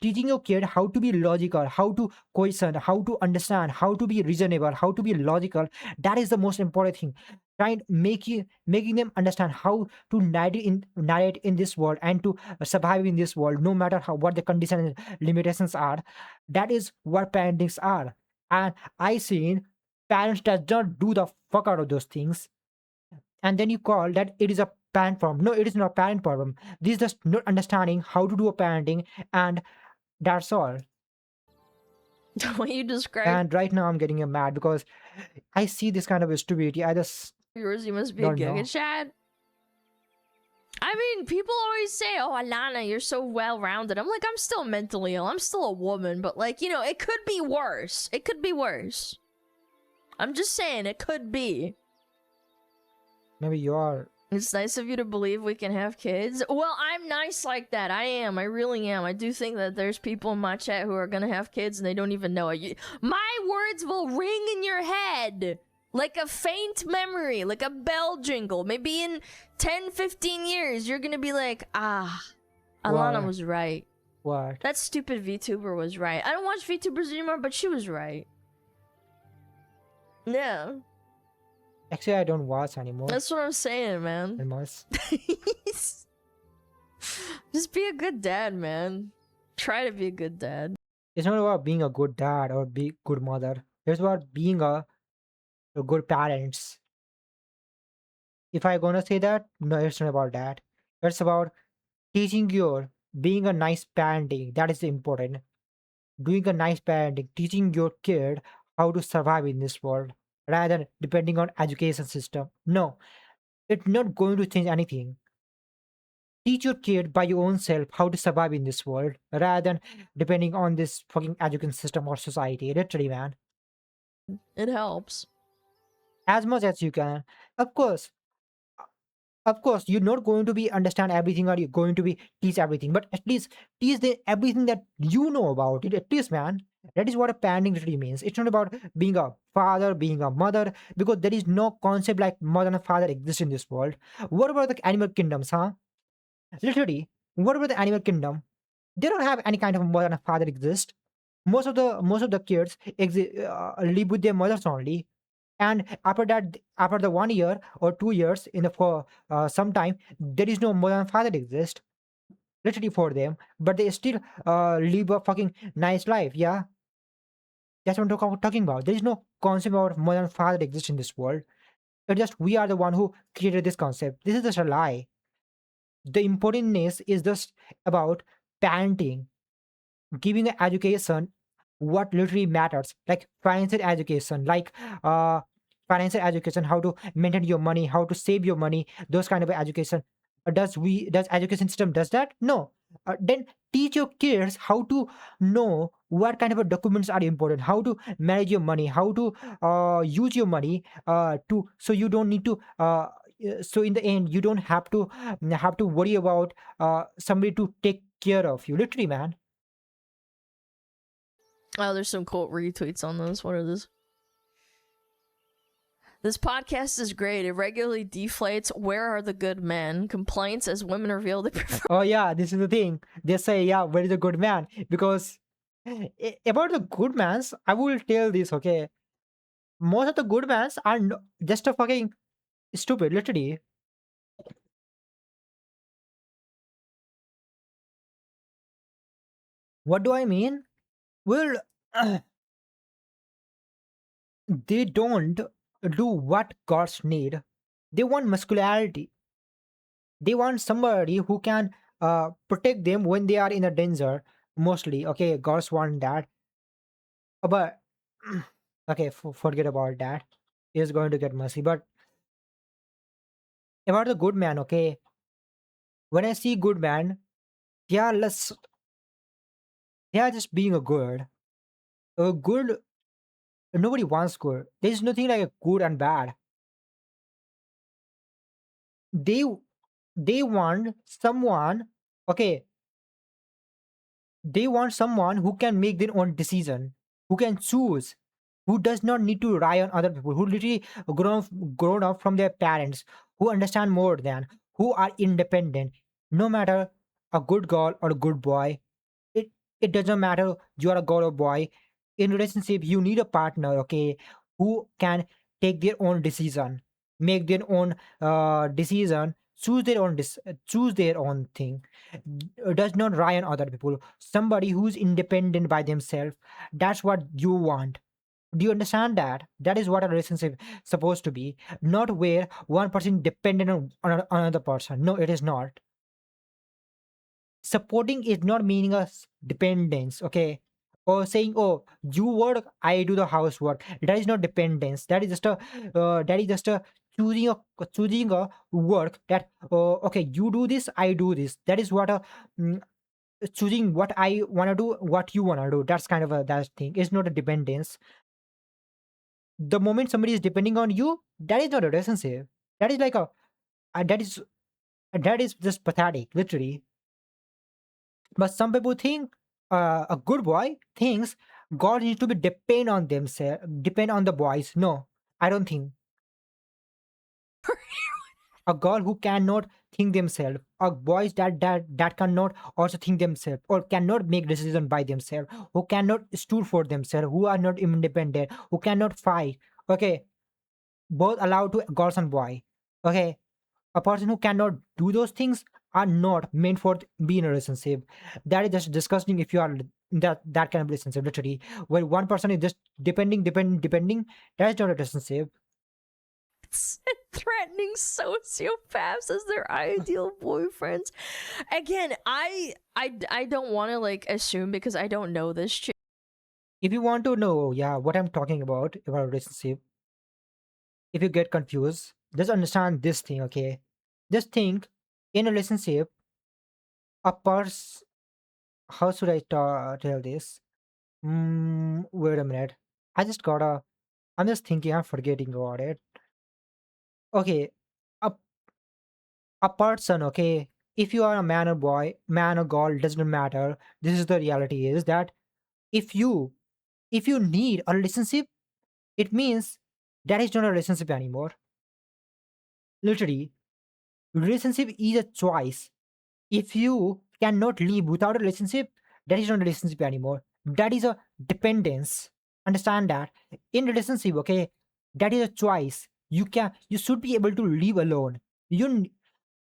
Teaching your kid how to be logical, how to question, how to understand, how to be reasonable, how to be logical. That is the most important thing. Trying making them understand how to narrate in this world and to survive in this world, no matter how what the conditions and limitations are. That is what parentings are. And I seen parents does not do the fuck out of those things. and then you call that it is a parent problem. No, it is not a parent problem. This is just not understanding how to do a parenting, and that's all. The way you describe And right now I'm getting mad because I see this kind of stupidity. I just yours, you must be a don't know. Giga Chad. I mean, people always say, "Oh, Alana, you're so well-rounded." I'm like, I'm still mentally ill. I'm still a woman, but like, you know, it could be worse. It could be worse. I'm just saying, it could be. Maybe you are. It's nice of you to believe we can have kids. Well, I'm nice like that. I am. I really am. I do think that there's people in my chat who are gonna have kids and they don't even know it. My words will ring in your head like a faint memory, like a bell jingle. Maybe in 10, 15 years, you're gonna be like, ah, Alana What? was right. What? That stupid VTuber was right. I don't watch VTubers anymore, but she was right. Yeah, Actually, I don't watch anymore. that's what I'm saying, man. Almost. Just be a good dad, man. Try to be a good dad. It's not about being a good dad or be good mother. It's about being a good parents. If I gonna say that, no, it's not about that. It's about teaching your being a nice parenting. That is important. Doing a nice parenting, teaching your kid how to survive in this world rather than depending on education system. No, it's not going to change anything. Teach your kid by your own self how to survive in this world rather than depending on this fucking education system or society. Literally, man. It helps. As much as you can. Of course, you're not going to be understand everything or you're going to be teach everything, but at least teach everything that you know about it. At least, man, that is what a parenting really means. It's not about being a father, being a mother, because there is no concept like mother and father exists in this world. What about the animal kingdoms, huh? Literally, what about the animal kingdom? They don't have any kind of mother and father exist. Most of the kids live with their mothers only, and after that, after the 1 year or 2 years in the for some time, there is no mother and father exist literally for them, but they still live a fucking nice life. Yeah, that's what talking about. There is no concept of mother and father exist in this world. It's just we are the one who created this concept. This is just a lie. The importantness is just about parenting, giving an education what literally matters, like financial education, like financial education, how to maintain your money, how to save your money, those kind of education. Does education system does that? No. Then teach your kids how to know what kind of documents are important, how to manage your money, how to use your money to so you don't need to so in the end you don't have to worry about somebody to take care of you, literally, man. Oh, there's some quote retweets on this. What are this? This podcast is great. It regularly deflates "Where are the good men?" complaints as women reveal they prefer. Oh yeah, this is the thing. They say, yeah, where is the good man? Because about the good mans, I will tell this, okay? Most of the good mans are just a fucking stupid, literally. What do I mean? Well, they don't do what gods need. They want muscularity. They want somebody who can protect them when they are in a danger. Mostly, okay, gods want that. But okay, forget about that. He's going to get mercy. But about the good man, okay, when I see good man, they are less. They are just being a good. A good. Nobody wants good. There is nothing like a good and bad. They they want someone. Okay, they want someone who can make their own decision, who can choose, who does not need to rely on other people, who literally grown up from their parents, who understand more than, who are independent. No matter a good girl or a good boy, it it doesn't matter you are a girl or boy. In relationship, you need a partner, okay, who can take their own decision, make their own decision, choose their own thing, does not rely on other people. Somebody who's independent by themselves. That's what you want. Do you understand that? That is what a relationship supposed to be, not where one person dependent on another person. No, it is not. Supporting is not meaning a dependence, okay? Or saying, "Oh, you work, I do the housework." That is not dependence. That is just a choosing a work that okay, you do this, I do this. That is what a mm, choosing what I want to do, what you want to do. That's kind of a that thing. It's not a dependence. The moment somebody is depending on you, that is not a relationship. That is like a uh, that is that is just pathetic, literally. But some people think a good boy thinks God needs to be depend on themselves, depend on the boys. No, I don't think. A girl who cannot think themselves, or boys that cannot also think themselves, or cannot make decisions by themselves, who cannot stood for themselves, who are not independent, who cannot fight. Okay, both allowed to girls and boy. Okay, a person who cannot do those things are not meant for be in a relationship. That is just disgusting. If you are in that kind of relationship, literally, where one person is just depending, that is not a relationship. And threatening sociopaths as their ideal boyfriends. Again, I don't want to like assume because I don't know this chick. If you want to know, yeah, what I'm talking about a relationship, if you get confused, just understand this thing, okay? Just think, in a relationship, a person. How should I tell this? Wait a minute. I just gotta. I'm just thinking. I'm forgetting about it. Okay, a a person. Okay, if you are a man or boy, man or girl, doesn't matter. This is the reality. Is that if you if you need a relationship, it means that is not a relationship anymore. Literally, relationship is a choice. If you cannot live without a relationship, that is not a relationship anymore. That is a dependence. Understand that. In relationship, okay, that is a choice. You should be able to live alone. You n-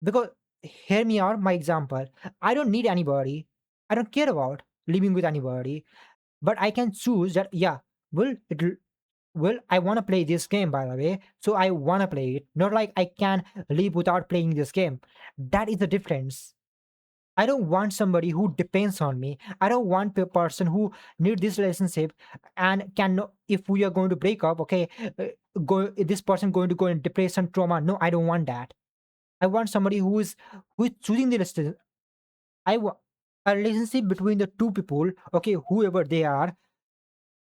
because hear me out, my example. I don't need anybody. I don't care about living with anybody. But I can choose that, yeah, well, I want to play this game, by the way, so I want to play it. Not like I can live without playing this game. That is the difference. I don't want somebody who depends on me. I don't want a person who need this relationship and can if we are going to break up, okay, go this person going to go in depression, trauma. No, I don't want that. I want somebody who is choosing the relationship. I want a relationship between the two people, okay, whoever they are.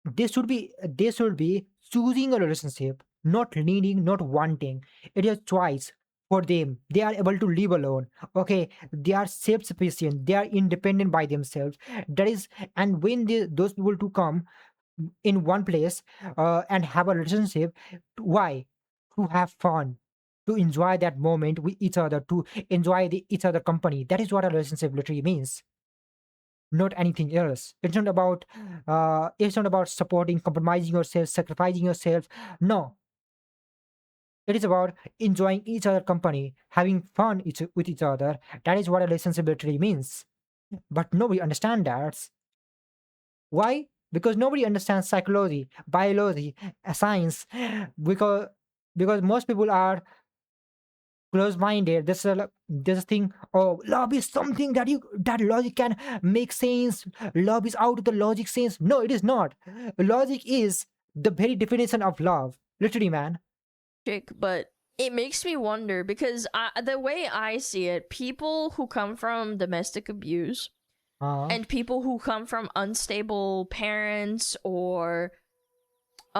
They should be choosing a relationship, not needing, not wanting. It is a choice for them. They are able to live alone. Okay, they are self-sufficient. They are independent by themselves. That is, and when those people to come in one place and have a relationship, why? To have fun, to enjoy that moment with each other, to enjoy each other company. That is what a relationship literally means, not anything else. It's not about supporting, compromising yourself, sacrificing yourself. No, it is about enjoying each other company, having fun with each other. That is what a relationship literally means. But nobody understands that. Why? Because nobody understands psychology, biology, science. Because because most people are close-minded. This thing. Oh, love is something that logic can make sense. Love is out of the logic sense. No, it is not. Logic is the very definition of love. Literally, man. But it makes me wonder because the way I see it, people who come from domestic abuse Uh, and people who come from unstable parents or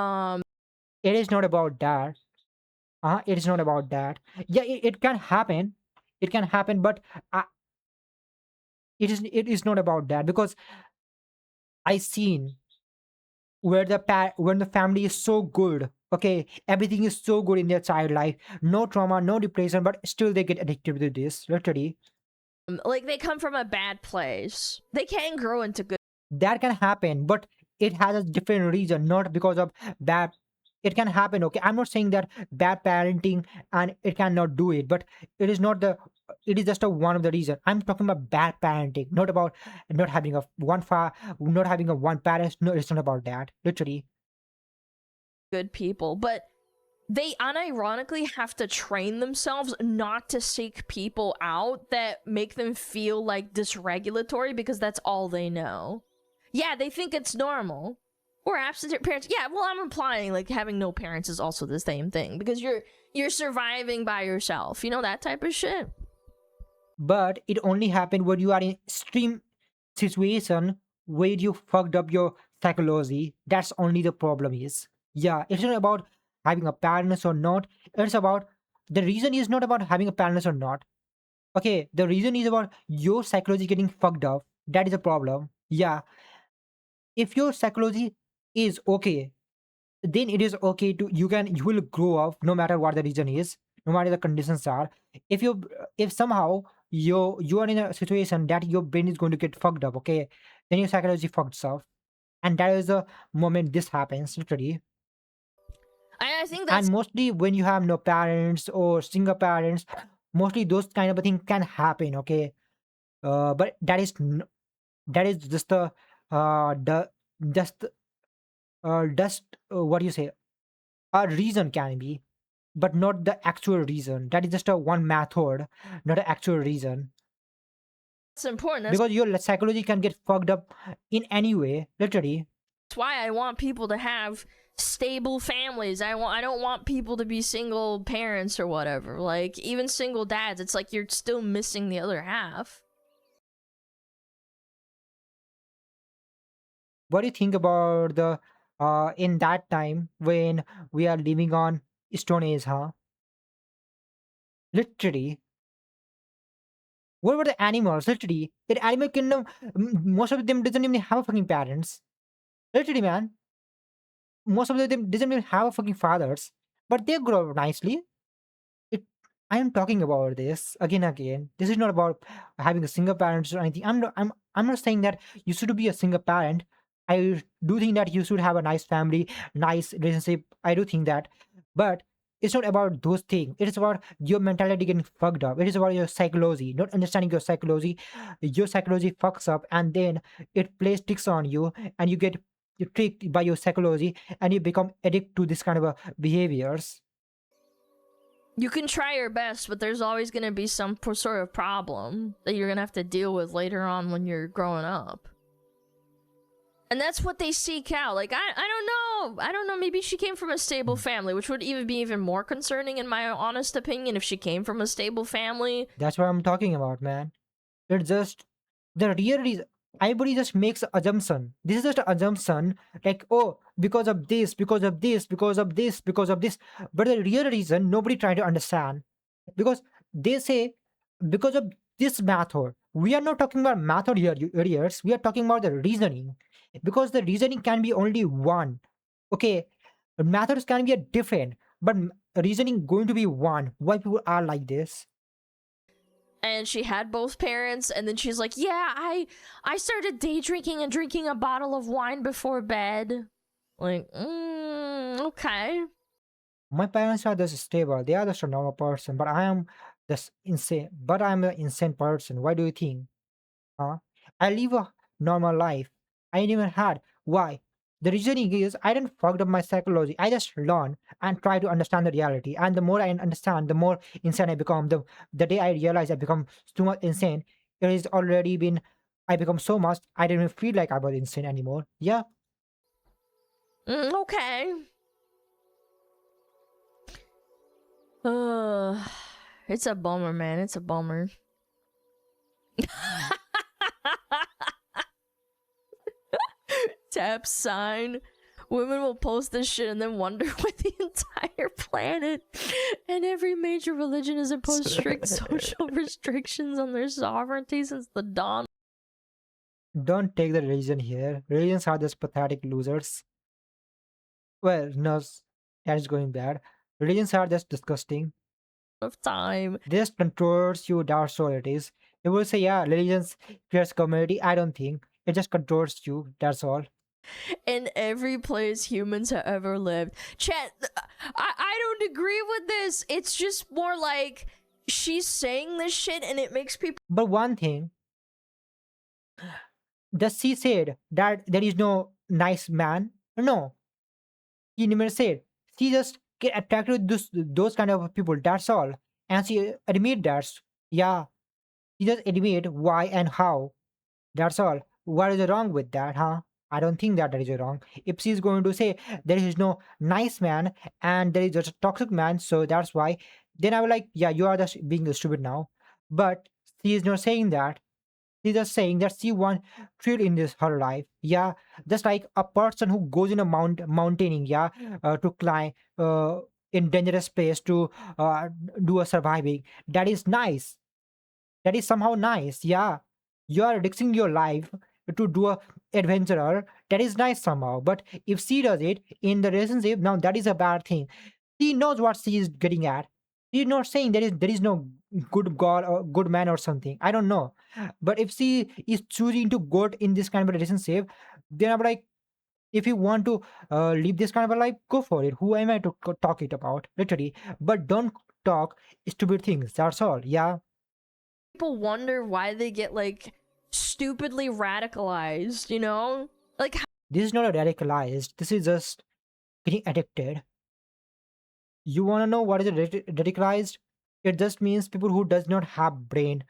um it is not about that. It is not about that. Yeah, it can happen. It can happen, but uh, it is not about that because I seen when the family is so good, okay, everything is so good in their child life, no trauma, no depression, but still they get addicted to this, literally. like they come from a bad place. They can grow into good. That can happen, but it has a different reason, not because of bad. It can happen, okay, I'm not saying that bad parenting and it cannot do it, but it is not the it is just a one of the reason. I'm talking about bad parenting, not about not having a one parent. No, it's not about that, literally. good people, but they unironically have to train themselves not to seek people out that make them feel like dysregulatory because that's all they know. Yeah, they think it's normal. Or absent parents. Yeah, well, I'm implying like having no parents is also the same thing because you're surviving by yourself. You know, that type of shit. But it only happened when you are in extreme situation where you fucked up your psychology. That's only the problem is. Yeah, it's not about having a parents or not. It's about the reason is not about having a parents or not. Okay, the reason is about your psychology getting fucked up. That is a problem. Yeah, if your psychology is okay, then it is okay to you will grow up no matter what the reason is, no matter the conditions are. If somehow you are in a situation that your brain is going to get fucked up, okay, then your psychology fucked up, and that is the moment this happens literally. I think And that's mostly when you have no parents or single parents, mostly those kind of a thing can happen, okay. But that is just the just just what do you say, a reason can be, but not the actual reason. That is just a one method, not an actual reason. important. That's Because your psychology can get fucked up in any way, literally. why I want people to have stable families. I don't want people to be single parents or whatever. Like even single dads, it's like you're still missing the other half. What do you think about the in that time when we are living on Stone Age, huh? Literally. What were the animals? Literally, that animal kingdom, most of them doesn't even have fucking parents. Literally, man, most of them doesn't even have fucking fathers, but they grow up nicely. It, I am talking about this again and again. This is not about having a single parent or anything. I'm not saying that you should be a single parent. I do think that you should have a nice family, nice relationship. I do think that, but it's not about those things. It is about your mentality getting fucked up. It is about your psychology, not understanding your psychology. Your psychology fucks up, and then it plays tricks on you, and you get tricked by your psychology, and you become addicted to this kind of behaviors. You can try your best, but there's always going to be some sort of problem that you're going to have to deal with later on when you're growing up. And that's what they seek out. Like, I don't know. I don't know. Maybe she came from a stable family, which would even be even more concerning in my honest opinion if she came from a stable family. That's what I'm talking about, man. It's just the real reason. Everybody just makes an assumption. This is just an assumption, like, oh, because of this, because of this, because of this, because of this. But the real reason, nobody trying to understand. Because they say, because of this method. We are not talking about method here, you idiots. We are talking about the reasoning. Because the reasoning can be only one. Okay, methods can be a different, but reasoning going to be one. Why people are like this? And she had both parents, and then she's like, yeah, I started day drinking and drinking a bottle of wine before bed. Like, okay. My parents are just stable. They are just a normal person, but I am just insane. But I'm an insane person. Why do you think? Huh? I live a normal life. I never had. Why? The reasoning is I didn't fucked up my psychology. I just learn and try to understand the reality. And the more I understand, the more insane I become. The day I realize I become too much insane, it has already been. I become so much. I didn't even feel like I was insane anymore. Yeah. Okay. It's a bummer, man. It's a bummer. Tap sign. Women will post this shit and then wonder why the entire planet and every major religion has imposed strict social restrictions on their sovereignty since the dawn. Don't take the religion here. Religions are just pathetic losers. Well, no, that is going bad. Religions are just disgusting. Of time. This controls you, that's all it is. You will say, yeah, religions creates community. I don't think. It just controls you, that's all. In every place humans have ever lived. Chat, I don't agree with this. It's just more like she's saying this shit and it makes people. But one thing, does she said that there is no nice man? No. He never said. She just get attracted with those kind of people. That's all. And she admit that. Yeah, she just admit why and how. That's all. What is wrong with that, huh? I don't think that is wrong. If she's going to say there is no nice man and there is just a toxic man, so that's why, then I will like, yeah, you are just being stupid now. But she is not saying that. She's just saying that she wants thrill in this her life. Yeah, just like a person who goes in a mountaining, yeah, to climb in dangerous place to do a surviving. That is nice. That is somehow nice. Yeah, you are risking your life to do a adventurer. That is nice somehow. But if she does it in the relationship, now that is a bad thing. She knows what she is getting at. She's not saying there is no good god or good man or something. I don't know. But if she is choosing to go in this kind of a relationship, then I'm like, if you want to live this kind of a life, go for it. Who am I to talk it about? Literally. But don't talk stupid things. That's all. Yeah. People wonder why they get like stupidly radicalized, you know? Like This is not a radicalized. This is just getting addicted. You want to know what is a radicalized? It just means people who does not have brain.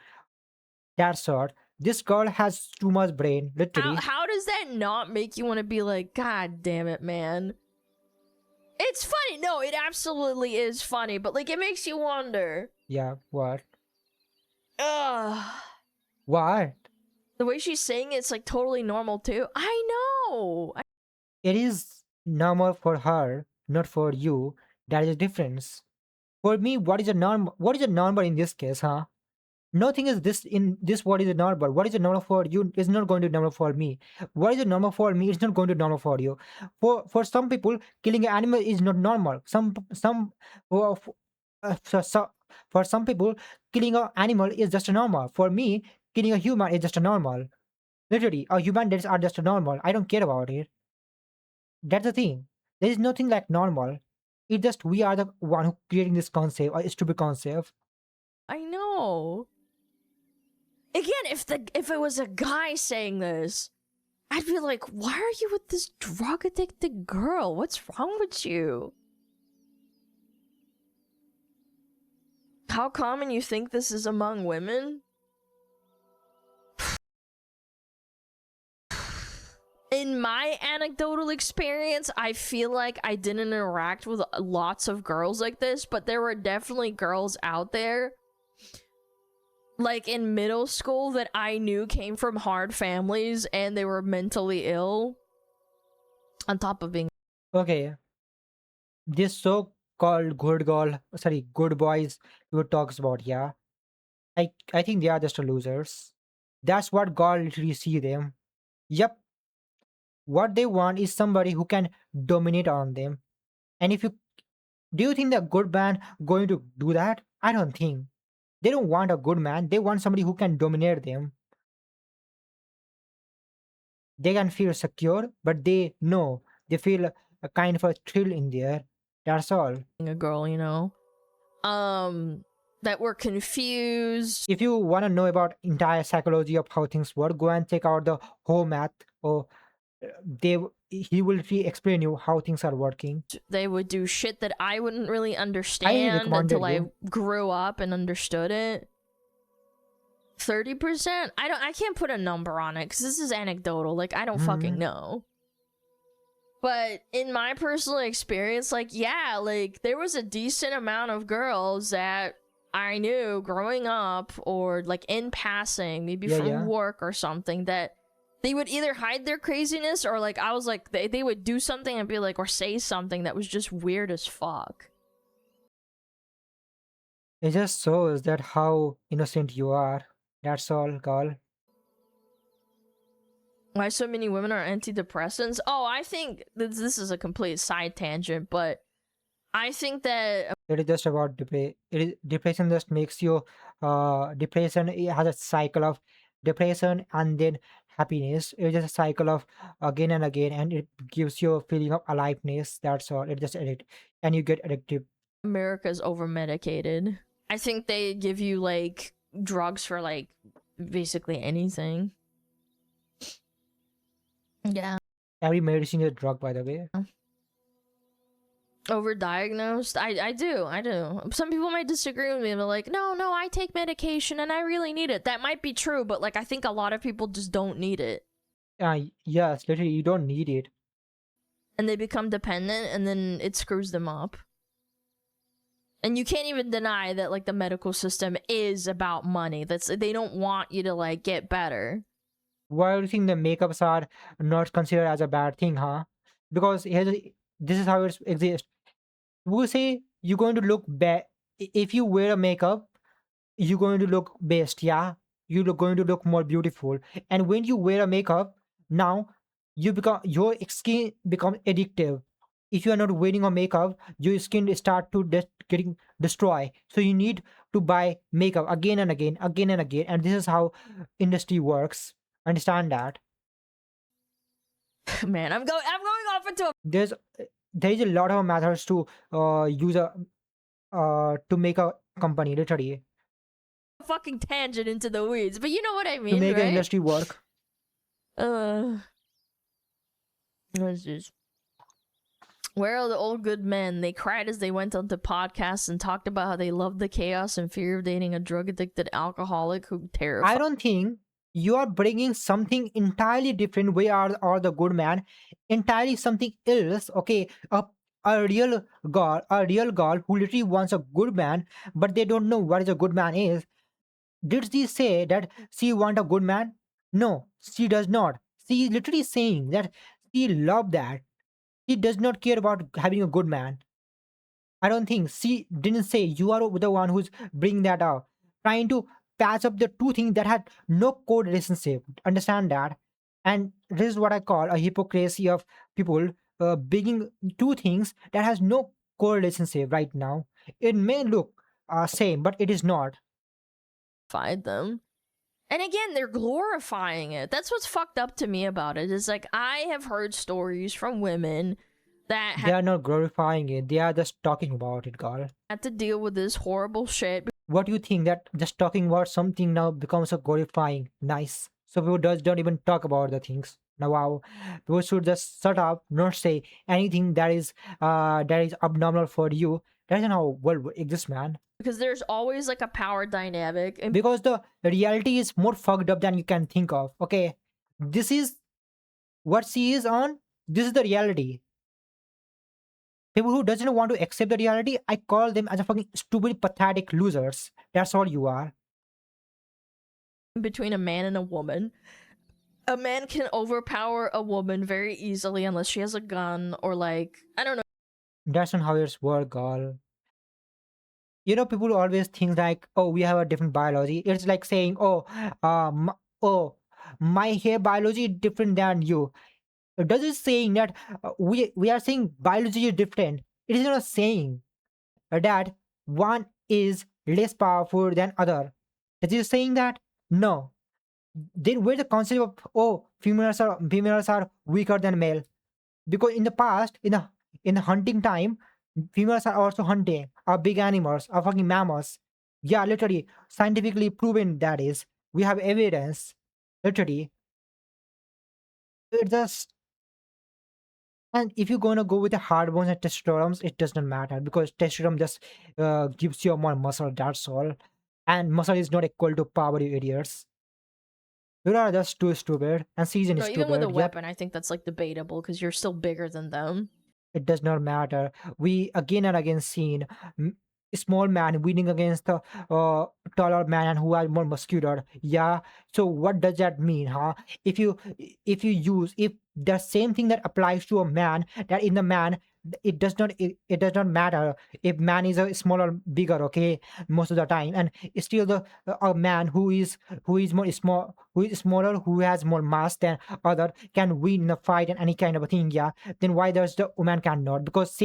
That sort. This girl has too much brain, literally. how does that not make you want to be like, God damn it, man? It's funny. No, it absolutely is funny, but like it makes you wonder. Yeah, what? Ugh. What? The way she's saying it's like totally normal too. I know. It is normal for her, not for you. That is a difference. For me, what is a norm? What is a normal in this case, huh? Nothing is this in this what is a normal. What is a normal for you is not going to be normal for me. What is a normal for me is not going to be normal for you. For some people, killing an animal is not normal. For, for some people, killing an animal is just a normal. For me, killing a human is just a normal. Literally, a human deaths are just a normal. I don't care about it. That's the thing. There is nothing like normal. It's just we are the one who creating this concept, a stupid concept. I know. Again, if it was a guy saying this, I'd be like, why are you with this drug addicted girl? What's wrong with you? How common you think this is among women? In my anecdotal experience, I feel like I didn't interact with lots of girls like this, but there were definitely girls out there, like in middle school, that I knew came from hard families and they were mentally ill. On top of being Okay, this so-called good boys you talks about, yeah. I think they are just losers. That's what God literally see them. Yep, what they want is somebody who can dominate on them. And if you do you think the good man going to do that? I don't think. They don't want a good man. They want somebody who can dominate them. They can feel secure, but they know they feel a kind of a thrill in there. That's all. a girl, you know? That were confused. If you want to know about entire psychology of how things work, go and check out the whole math. Or they he will explain you how things are working. They would do shit that I wouldn't really I understand recommended until I you. grew up and understood it. 30%? I can't put a number on it because this is anecdotal. Like, I don't fucking know. But in my personal experience, like, yeah, like, there was a decent amount of girls that I knew growing up or, like, in passing, maybe from work or something, that they would either hide their craziness or, like, I was like, they would do something and be like, or say something that was just weird as fuck. It just shows that how innocent you are. That's all, girl. Why so many women are antidepressants? Oh, I think this is a complete side tangent, but I think that It is just about depression. Just makes you depression. It has a cycle of depression and then happiness. It's just a cycle of again and again, and it gives you a feeling of aliveness. That's all. It just addict, and you get addictive. America's over medicated. I think they give you like drugs for like basically anything. Yeah. Every medicine is a drug, by the way. Overdiagnosed? I do. Some people might disagree with me. They're like, no, I take medication and I really need it. That might be true, but like I think a lot of people just don't need it. Yes, literally, you don't need it. And they become dependent and then it screws them up. And you can't even deny that like the medical system is about money. They don't want you to like get better. Why do you think the makeups are not considered as a bad thing, huh? Because this is how it exists. We say you're going to look bad if you wear a makeup. You're going to look best, yeah. You're going to look more beautiful. And when you wear a makeup, now your skin becomes addictive. If you are not wearing a makeup, your skin start to getting destroyed. So you need to buy makeup again and again, again and again. And this is how industry works. Understand that. Man, I'm going off into a There is a lot of methods to use a to make a company, literally, fucking tangent into the weeds, but you know what I to mean, make right? an industry work. What is this? Where are the old good men? They cried as they went onto podcasts and talked about how they loved the chaos and fear of dating a drug-addicted alcoholic who terrified. I don't think you are bringing something entirely different. We are the good man, entirely something else. Okay, a real girl who literally wants a good man, but they don't know what is a good man is. Did she say that she want a good man? No, she does not. She is literally saying that she love that. She does not care about having a good man. I don't think she didn't say. You are the one who's bringing that up, trying to patch up the two things that had no code relationship. Understand that? And this is what I call a hypocrisy of people bringing two things that has no correlationship right now. It may look same, but it is not. Them. And again, they're glorifying it. That's what's fucked up to me about it. Is like I have heard stories from women that They are not glorifying it. They are just talking about it, girl. had to deal with this horrible shit. What do you think that just talking about something now becomes a glorifying? Nice. So people don't even talk about the things. Now wow. People should just shut up, not say anything that is abnormal for you. That isn't how world exists, man. Because there's always like a power dynamic. And Because the reality is more fucked up than you can think of. Okay. This is what she is on. This is the reality. People who doesn't want to accept the reality, I call them as a fucking stupid, pathetic losers. That's all you are. between a man and a woman. A man can overpower a woman very easily unless she has a gun or like, I don't know. That's not how it's work, girl. You know, people always think like, oh, we have a different biology. It's like saying, oh, my hair biology is different than you. Does it saying that we are saying biology is different? It is not saying that one is less powerful than other. Is it saying that? No. Then where the concept of females are weaker than male? Because in the past, in the hunting time, females are also hunting big animals, fucking mammals. Yeah, literally, scientifically proven that is. We have evidence. Literally, it just. And if you're gonna go with the hard ones and testosterone, it doesn't matter because testosterone just gives you more muscle. That's all, and muscle is not equal to power, you idiots. You are just too stupid, and season is No, stupid. even with a Yep. weapon, I think that's like debatable because you're still bigger than them. It does not matter. We again and again seen small man winning against a taller man who are more muscular. Yeah. So what does that mean, huh? If the same thing that applies to a man, that in the man, it does not matter if man is a smaller bigger, okay, most of the time, and it's still the a man who is more small, who is smaller, who has more mass than other, can win in a fight and any kind of a thing. Yeah, then why does the woman cannot? Because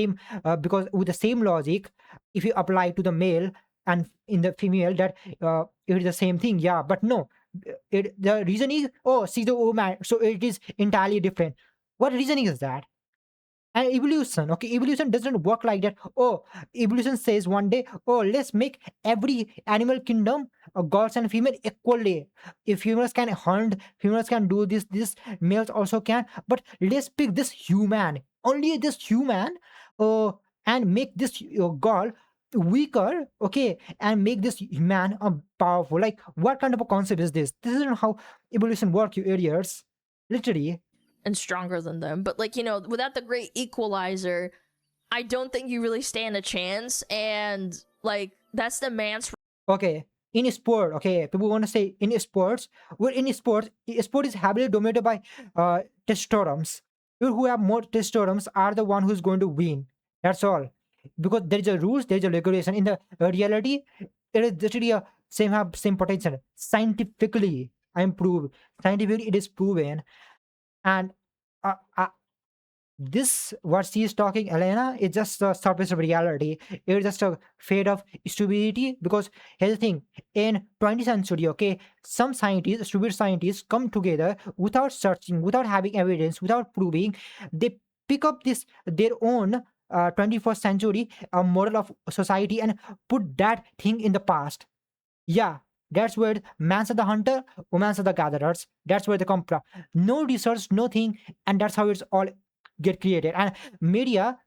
with the same logic, if you apply to the male and in the female, that it is the same thing. Yeah, but no, the reason is, oh, she's a woman, so it is entirely different. What reasoning is that? And evolution, okay, evolution doesn't work like that. Oh, evolution says one day, oh, let's make every animal kingdom girls and female equally. If females can hunt, females can do this males also can, but let's pick this human, only this human, and make this girl weaker, okay, and make this man powerful. Like, what kind of a concept is this? This isn't how evolution work, you idiots. Literally. And stronger than them. But like, without the great equalizer, I don't think you really stand a chance. And like, that's the man's Okay, in sport, okay, people want to say in sports, well, in sports, sport is heavily dominated by testosterone. People who have more testosterone are the one who's going to win. That's all. Because there is a rules, there is a regulation. In the reality, it is literally a same potential. Scientifically, I am proved. Scientifically, it is proven. And uh, uh, this what she is talking, Elena, is just a surface of reality. It's just a fade of stupidity. Because here's the thing: in 20th century, okay, some scientists, stupid scientists, come together without searching, without having evidence, without proving. They pick up this their own 21st century model of society and put that thing in the past. Yeah, that's where man's are the hunter, women's are the gatherers. That's where they come from. No research, nothing, and that's how it's all get created. And media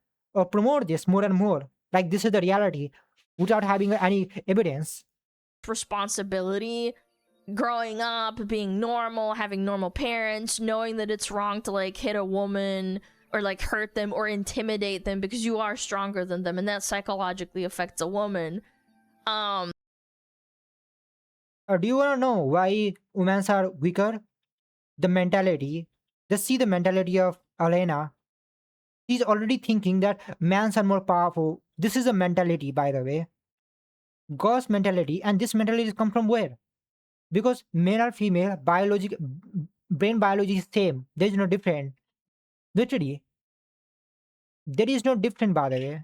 promote this more and more. Like, this is the reality, without having any evidence. responsibility growing up, being normal, having normal parents, knowing that it's wrong to like hit a woman or like hurt them or intimidate them because you are stronger than them, and that psychologically affects a woman. Do you want to know why women are weaker? The mentality. Just see the mentality of Elena. She's already thinking that mans are more powerful. This is a mentality, by the way. Girls' mentality, and this mentality come from where? Because male or female, brain biology is same. There is no different. Literally, there is no different, by the way.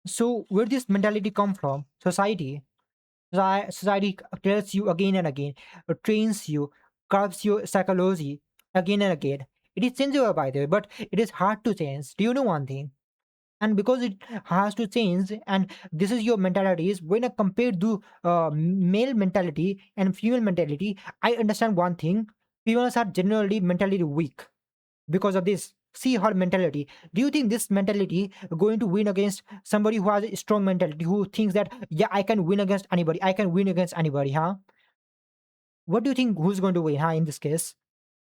So where this mentality come from? Society. Society tells you again and again, trains you, curbs your psychology again and again. It is changeable, by the way, but it is hard to change. Do you know one thing? And because it has to change, and this is your mentalities, when I compare to male mentality and female mentality, I understand one thing: females are generally mentally weak. Because of this, see her mentality. Do you think this mentality going to win against somebody who has a strong mentality, who thinks that, yeah, I can win against anybody, I can win against anybody, huh? What do you think, who's going to win, huh, in this case?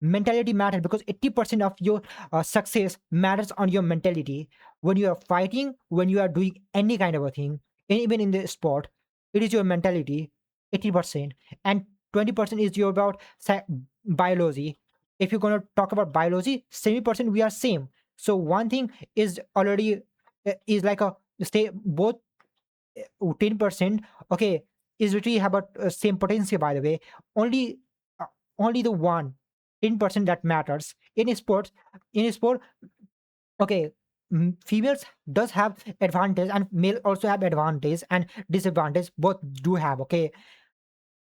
Mentality matters, because 80% of your success matters on your mentality. When you are fighting, when you are doing any kind of a thing, and even in the sport, it is your mentality, 80%. And 20% is your about biology. If you're going to talk about biology, 70% we are same. So one thing is already is like a stay both 10%, okay, is literally have a same potential, by the way. Only only the one 10% that matters in sports. In sport, okay, females does have advantage and male also have advantage and disadvantage, both do have, okay.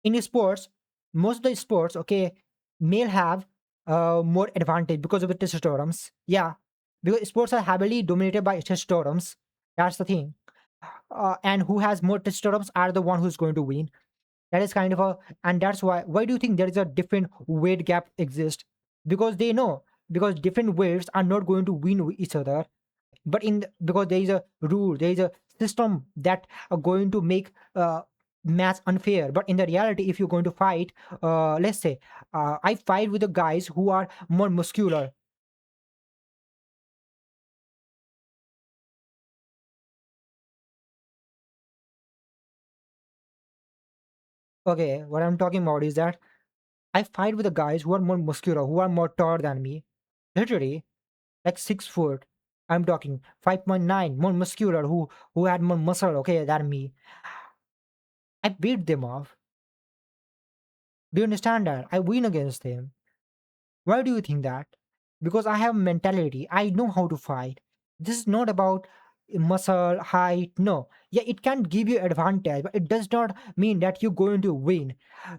In sports, most of the sports, okay, male have more advantage because of the testosterone. Yeah, because sports are heavily dominated by testosterone. That's the thing. And who has more testosterone are the one who's going to win. That is kind of a, and that's why do you think there is a different weight gap exist? Because they know, because different weights are not going to win with each other. But because there is a rule, there is a system that are going to make match unfair. But in the reality, if you're going to fight, let's say I fight with the guys who are more muscular. Okay, what I'm talking about is that I fight with the guys who are more muscular, who are more taller than me. Literally, like 6 foot. I'm talking 5.9, more muscular, who had more muscle, okay, than me. I beat them off. Do you understand that? I win against them. Why do you think that? Because I have mentality. I know how to fight. This is not about muscle, height. No. Yeah, it can give you advantage, but it does not mean that you're going to win.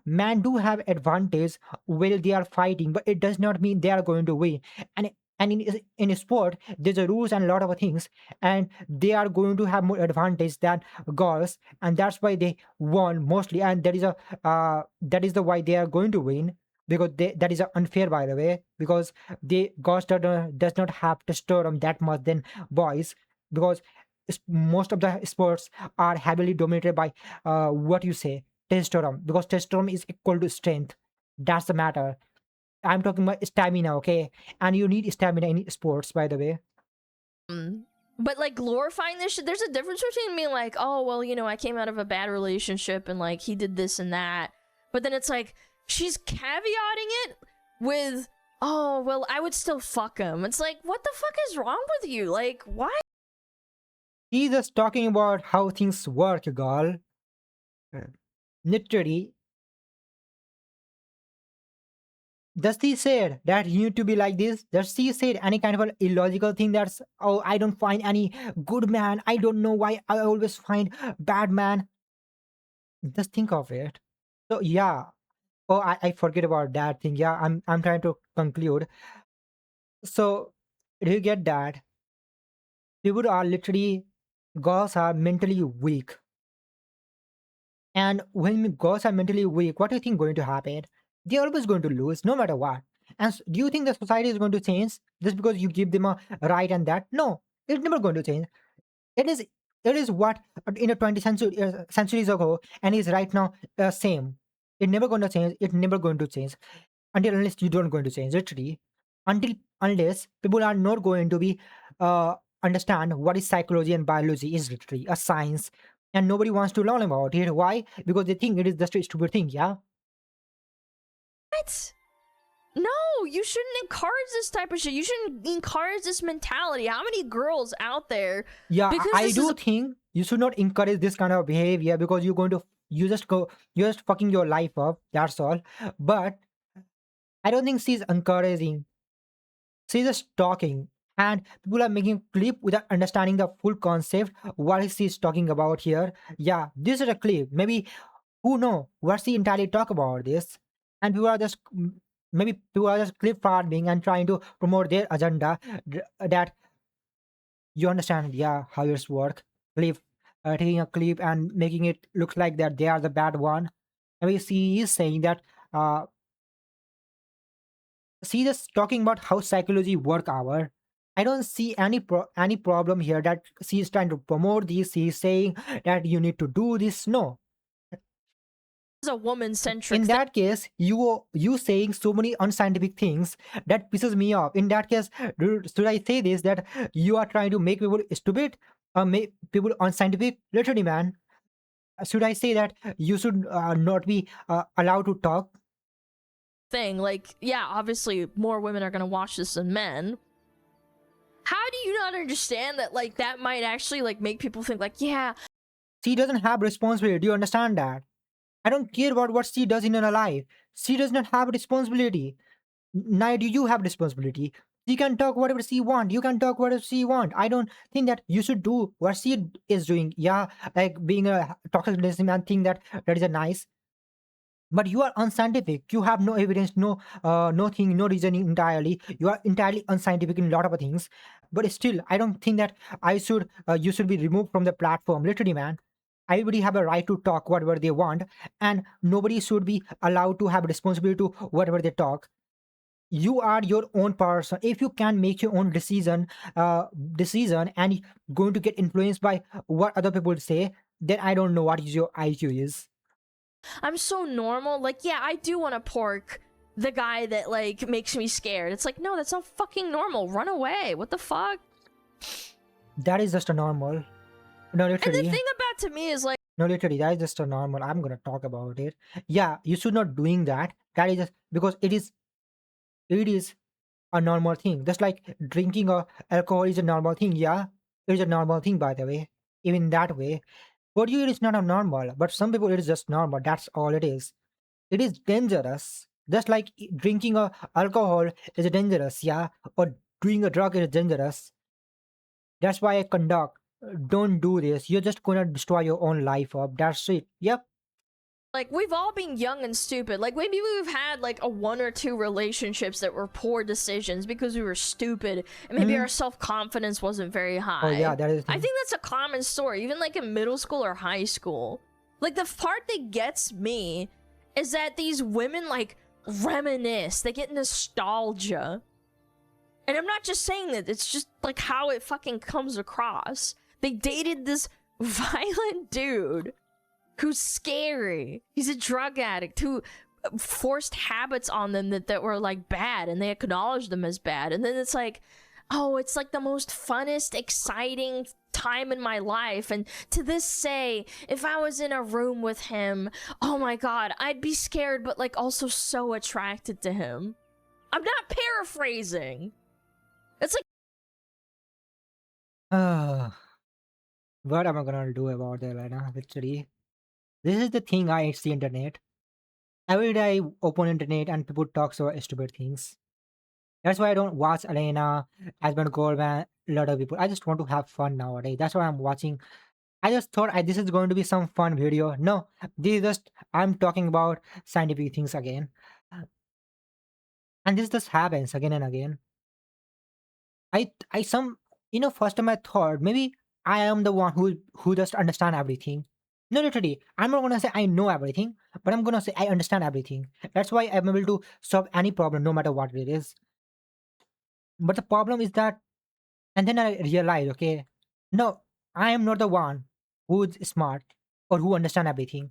Men do have advantage while they are fighting, but it does not mean they are going to win. And in a sport, there's a rules and a lot of things, and they are going to have more advantage than girls, and that's why they won mostly. And that is the why they are going to win. because that is unfair, by the way, because girls does not have testosterone that much than boys, because most of the sports are heavily dominated by what you say, testosterone, because testosterone is equal to strength. That's the matter. I'm talking about stamina, okay? And you need stamina in sports, by the way. But like glorifying this shit, there's a difference between being like, oh well, you know, I came out of a bad relationship and like he did this and that. But then it's like she's caveating it with, oh well, I would still fuck him. It's like, what the fuck is wrong with you? Like, why? He's just talking about how things work, girl. Literally, does he said that you need to be like this? Does he said any kind of an illogical thing that's, oh, I don't find any good man. I don't know why I always find bad man. Just think of it. So yeah. Oh, I forget about that thing. Yeah, I'm trying to conclude. So do you get that? People are literally, girls are mentally weak. And when girls are mentally weak, what do you think going to happen? They're always going to lose, no matter what. And do you think the society is going to change just because you give them a right and that? No, it's never going to change. It is it is what in a 20th century centuries ago and is right now same. It's never going to change. It's never going to change until unless you don't going to change literally. Until unless people are not going to be uh understand what is psychology and biology is literally a science, and nobody wants to learn about it. Why? Because they think it is just a stupid thing. Yeah. What? No, you shouldn't encourage this type of shit. You shouldn't encourage this mentality. How many girls out there? Yeah, Because I this do is think you should not encourage this kind of behavior because you're just fucking your life up. That's all. But I don't think she's encouraging. She's just talking, and people are making clip without understanding the full concept. What is she talking about here? Yeah, this is a clip. Maybe who know what she entirely talk about this, and people are just maybe people are just clip farming and trying to promote their agenda. That you understand, yeah, how it's work. Clip, taking a clip and making it look like that they are the bad one. Maybe she is saying that. She just talking about how psychology work hour. I don't see any problem here that she is trying to promote this. She is saying that you need to do this. No, a woman centric in thing. that case, you saying so many unscientific things that pisses me off. In that case, should I say this that you are trying to make people stupid or make people unscientific? Literally, man. Should I say that you should not be allowed to talk? Like, yeah, obviously more women are gonna watch this than men. How do you not understand that, like, that might actually, like, make people think, like, yeah, She doesn't have responsibility. Do you understand that? I don't care about what she does in her life. She does not have responsibility. Neither do you have responsibility. She can talk whatever she want. You can talk whatever she want. I don't think that you should do what she is doing. Yeah, like being a toxic relationship and think that that is a nice. But you are unscientific. You have no evidence, no no reasoning entirely. You are entirely unscientific in a lot of things. But still, I don't think that you should be removed from the platform. Literally, man. Everybody have a right to talk whatever they want, and nobody should be allowed to have responsibility to whatever they talk. You are your own person. If you can make your own decision and going to get influenced by what other people say, then I don't know what is your IQ is. I'm so normal. Like, yeah, I do want to pork the guy that, like, makes me scared. It's like, no, that's not fucking normal. Run away. What the fuck? That is just a normal. No, And the literally. thing about to me is, like, No, literally, that is just a normal. I'm gonna talk about it. Yeah, you should not doing that. That is just because it is a normal thing. Just like drinking or alcohol is a normal thing. Yeah, it is a normal thing, by the way. Even that way. For you, it is not a normal, but some people it is just normal. That's all it is. It is dangerous. Just like drinking or alcohol is dangerous, yeah, or doing a drug is dangerous. That's why I conduct. Don't do this. You're just gonna destroy your own life up. That's it. Yep. we've all been young and stupid. Like, maybe we've had, like, a one or two relationships that were poor decisions because we were stupid, and maybe our self-confidence wasn't very high. Oh yeah, that is the I thing. think that's a common story, even, like, in middle school or high school. Like, the part that gets me is that these women, like, reminisce, they get nostalgia. And I'm not just saying that, it's just like how it fucking comes across. They dated this violent dude who's scary. He's a drug addict who forced habits on them that were like bad, and they acknowledged them as bad. And then it's like, oh, it's like the most funnest, exciting time in my life. And to this say, if I was in a room with him, oh my god, I'd be scared, but like also so attracted to him. I'm not paraphrasing. It's like, What am I gonna do about that, Lena? Literally, this is the thing. I see internet every day. I open internet and people talk so stupid things. That's why I don't watch Elena, Asmund Goldman, a lot of people. I just want to have fun nowadays. That's why I'm watching. I just thought this is going to be some fun video. No, this is just I'm talking about scientific things again, and this just happens again and again. I some first time I thought maybe I am the one who just understand everything. No, literally, I'm not gonna say I know everything, but I'm gonna say I understand everything. That's why I'm able to solve any problem, no matter what it is. But the problem is that, and then I realized, okay, no, I am not the one who is smart or who understand everything.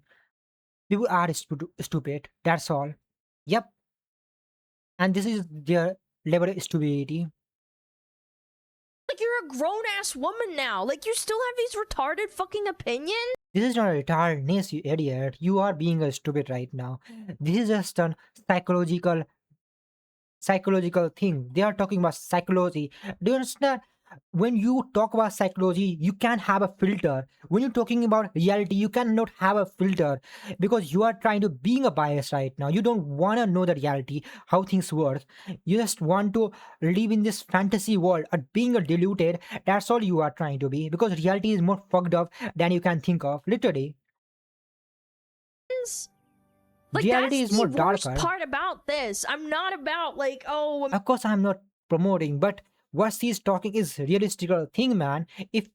People are stupid. That's all. Yep, and this is their level of stupidity. you're a grown-ass woman now. Like, you still have these retarded fucking opinions? This is not a retardedness, you idiot. You are being a stupid right now. This is just a psychological thing. They are talking about psychology. Do you understand? When you talk about psychology, you can have a filter. When you're talking about reality, you cannot have a filter because you are trying to being a bias right now. You don't want to know the reality, how things work. You just want to live in this fantasy world, being a deluded. That's all you are trying to be because reality is more fucked up than you can think of. Literally, Like, reality that's is more the worst darker. part about this. I'm not about, like, oh, Of course, I'm not promoting, but what she's talking is realistical thing, man. If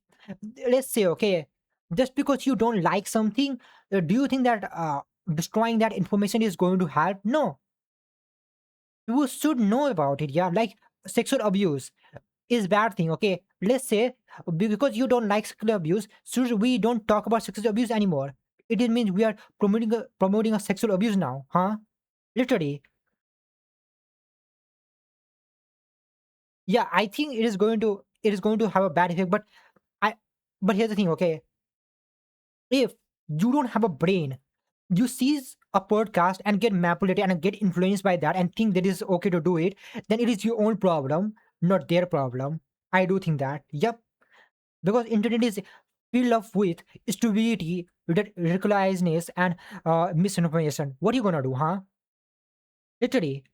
let's say, okay, just because you don't like something, do you think that destroying that information is going to help? No, you should know about it. Yeah, like sexual abuse is bad thing. Okay, let's say because you don't like sexual abuse, so we don't talk about sexual abuse anymore. It means we are promoting a sexual abuse now, huh? Literally. Yeah, I think it is going to have a bad effect, I but here's the thing, okay? If you don't have a brain, you seize a podcast and get manipulated and get influenced by that and think that it is okay to do it, then it is your own problem, not their problem. I do think that. Yep. Because internet is filled up with stupidity, ridiculousness, and misinformation. What are you gonna do, huh? Literally.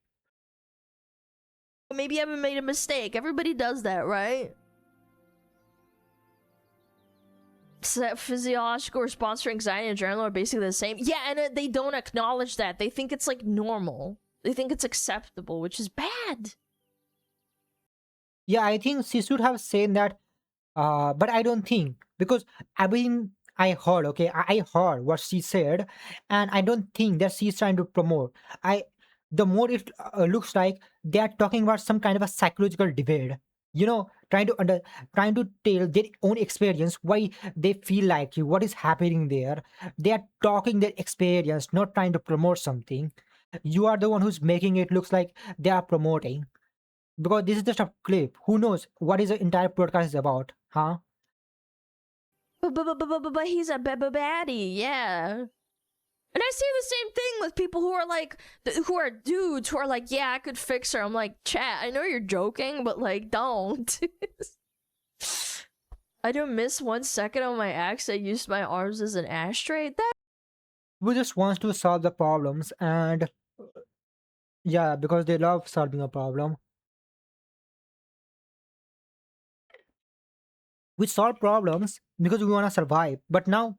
maybe I haven't made a mistake. Everybody does that, right? So physiological response to anxiety and adrenaline are basically the same. Yeah, and they don't acknowledge that. They think it's like normal. They think it's acceptable, which is bad. Yeah, I think she should have said that. But I don't think because I heard, okay, I heard what she said, and I don't think that she's trying to promote. The more it looks like they are talking about some kind of a psychological debate. Trying to tell their own experience, why they feel like you, what is happening there. They are talking their experience, not trying to promote something. You are the one who's making it looks like they are promoting because this is just a clip. Who knows what is the entire podcast is about, huh? But he's a baddie, yeah. And I see the same thing with people who are like, who are dudes who are like, yeah, I could fix her. I'm like, chat, I know you're joking, but like, don't. I don't miss 1 second on my ex. I used my arms as an ashtray. That We just want to solve the problems, and yeah, because they love solving a problem. We solve problems because we want to survive, but now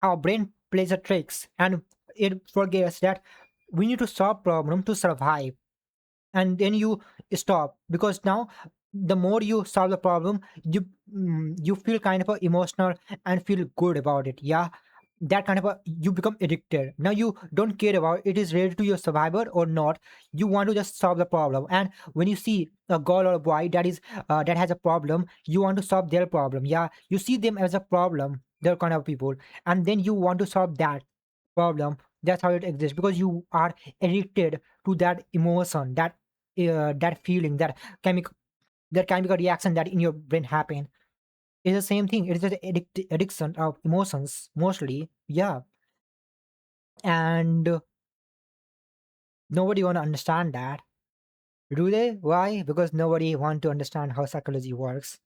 our brain plays a tricks and it forgets that we need to solve problem to survive, and then you stop because now the more you solve the problem, you feel kind of emotional and feel good about it. Yeah, that kind of a, you become addicted. Now you don't care about it is related to your survivor or not. You want to just solve the problem. And when you see a girl or a boy that is that has a problem, you want to solve their problem. Yeah, you see them as a problem, they're kind of people, and then you want to solve that problem. That's how it exists, because you are addicted to that emotion, that feeling, chemical that chemical reaction that in your brain happen. It's the same thing. It is the addiction of emotions mostly. Yeah. And nobody want to understand that, do they? Why? Because nobody want to understand how psychology works.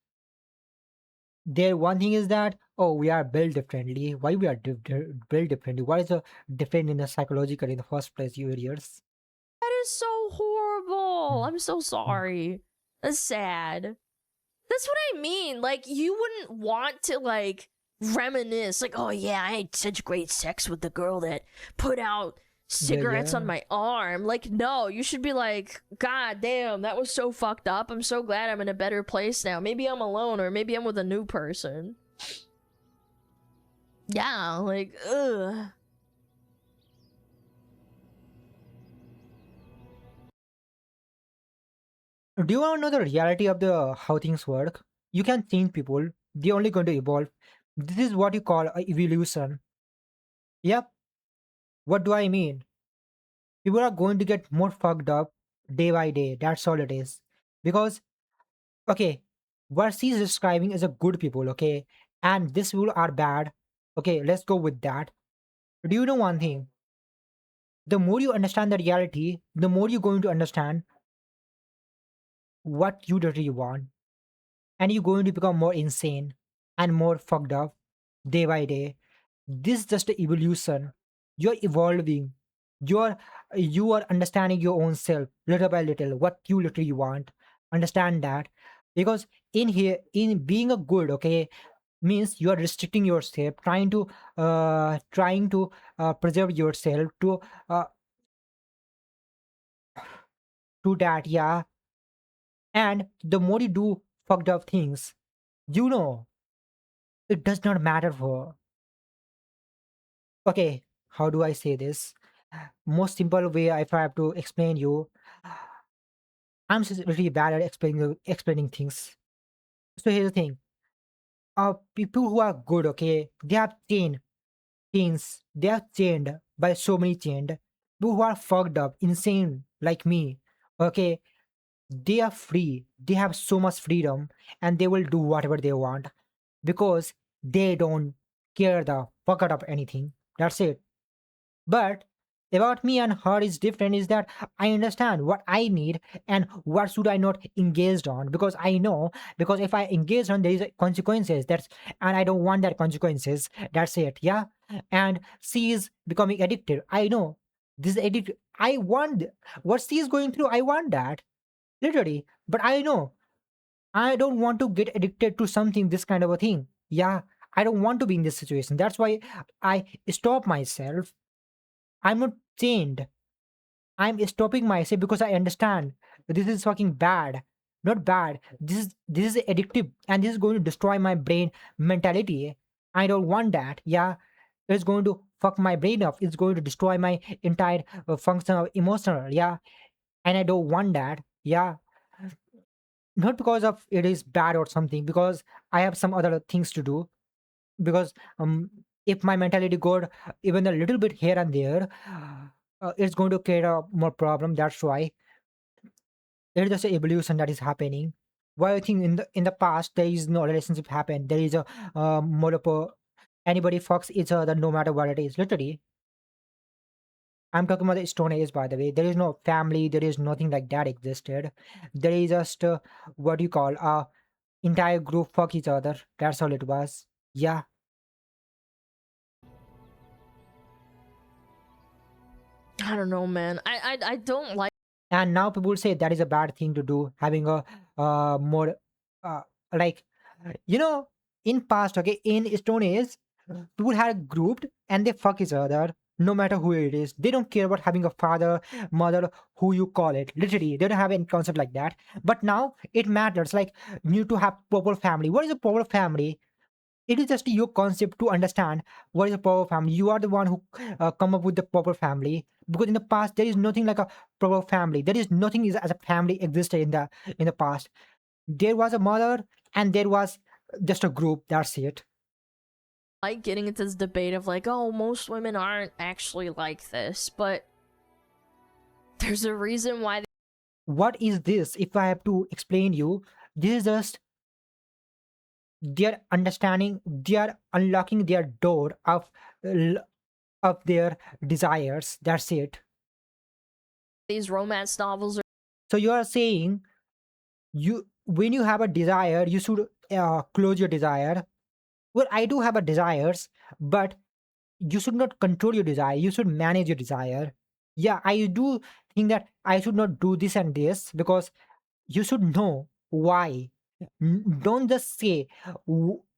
Their one thing is that, oh, we are built differently. Why we are built differently? What is the different in the psychological in the first place, you idiots? That is so horrible. Mm. I'm so Mm. sorry. That's sad. That's what I mean. Like, you wouldn't want to, like, reminisce. Like, oh, yeah, I had such great sex with the girl that put out Yeah, cigarettes on yeah. my arm. Like, no, you should be like, God damn, that was so fucked up. I'm so glad I'm in a better place now. Maybe I'm alone, or maybe I'm with a new person. Yeah, like, ugh. Do you want to know the reality of the how things work? You can change people. They're only going to evolve. This is what you call a evolution. Yep. What do I mean? People are going to get more fucked up day by day. That's all it is. Because, okay, what she's describing is a good people, okay? And these people are bad. Okay, let's go with that. Do you know one thing? The more you understand the reality, the more you're going to understand what you really want. And you're going to become more insane and more fucked up day by day. This is just the evolution. You're evolving. You are understanding your own self little by little, what you literally want. Understand that. Because in here, in being a good, okay, means you are restricting yourself, trying to preserve yourself uh, to that, yeah. And the more you do fucked up things, you know, it does not matter for. Okay, how do I say this? Most simple way, if I have to explain you, I'm just really bad at explaining things. So here's the thing: people who are good, okay, they have chains. They are chained by so many chained. People who are fucked up, insane like me, okay, they are free. They have so much freedom, and they will do whatever they want because they don't care the fuck out of anything. That's it. But about me and her is different is that I understand what I need and what should I not engage on, because I know, because if I engage on there is consequences, that's, and I don't want that consequences. That's it. Yeah. And she is becoming addicted. I know this is addicted. I want what she is going through. I want that literally, but I know I don't want to get addicted to something, this kind of a thing. Yeah. I don't want to be in this situation. That's why I stop myself. I'm not chained. I'm stopping myself because I understand this is fucking bad. Not bad. This is addictive, and this is going to destroy my brain mentality. I don't want that. Yeah, it's going to fuck my brain up. It's going to destroy my entire function of emotional. Yeah, and I don't want that. Yeah, not because of it is bad or something. Because I have some other things to do. Because if my mentality go even a little bit here and there, it's going to create a more problem. That's why it's just an evolution that is happening. Why I think in the past there is no relationship happen. There is a monopo. Anybody fucks each other no matter what it is. Literally, I'm talking about the Stone Age, by the way. There is no family. There is nothing like that existed. There is just what you call entire group fuck each other. That's all it was. Yeah. I don't know, man. I don't like. And now people say that is a bad thing to do, having a more uh, like, you know, in past, okay, in Stone Age, people had grouped and they fuck each other no matter who it is. They don't care about having a father, mother, who you call it. Literally, they don't have any concept like that. But now it matters. Like, you need to have proper family. What is a proper family? It is just your concept to understand what is a proper family. You are the one who come up with the proper family, because in the past there is nothing like a proper family. There is nothing is as a family existed in the past. There was a mother and there was just a group. That's it. Like getting into this debate of like, oh, most women aren't actually like this, but there's a reason why What is this? If I have to explain you, this is just their understanding. They are unlocking their door of their desires. That's it. these romance novels are So you are saying, you when you have a desire, you should close your desire. Well, I do have a desires, but you should not control your desire. You should manage your desire. Yeah, I do think that I should not do this and this, because you should know why. Don't just say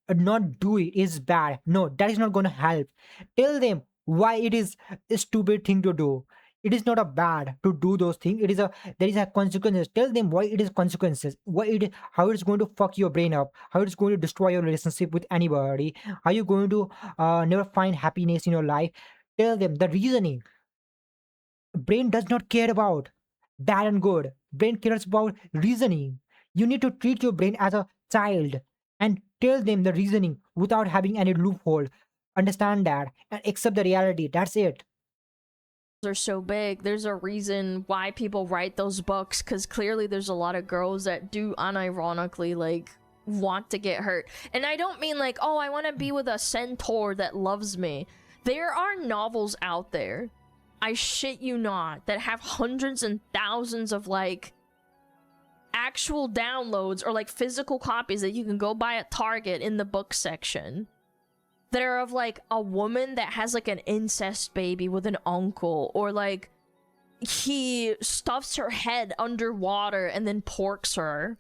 not do it is bad. No, that is not going to help. Tell them why it is a stupid thing to do. It is not a bad to do those things. It is a there is a consequences. Tell them why it is consequences. Why it how it's going to fuck your brain up. How it's going to destroy your relationship with anybody. How you going to never find happiness in your life. Tell them the reasoning. Brain does not care about bad and good. Brain cares about reasoning. You need to treat your brain as a child and tell them the reasoning without having any loophole. Understand that and accept the reality. That's it. are so big. There's a reason why people write those books, because clearly there's a lot of girls that do unironically like want to get hurt. And I don't mean like, oh, I want to be with a centaur that loves me. There are novels out there, I shit you not, that have hundreds and thousands of like actual downloads or like physical copies that you can go buy at Target in the book section, that are of like a woman that has like an incest baby with an uncle, or like he stuffs her head underwater and then porks her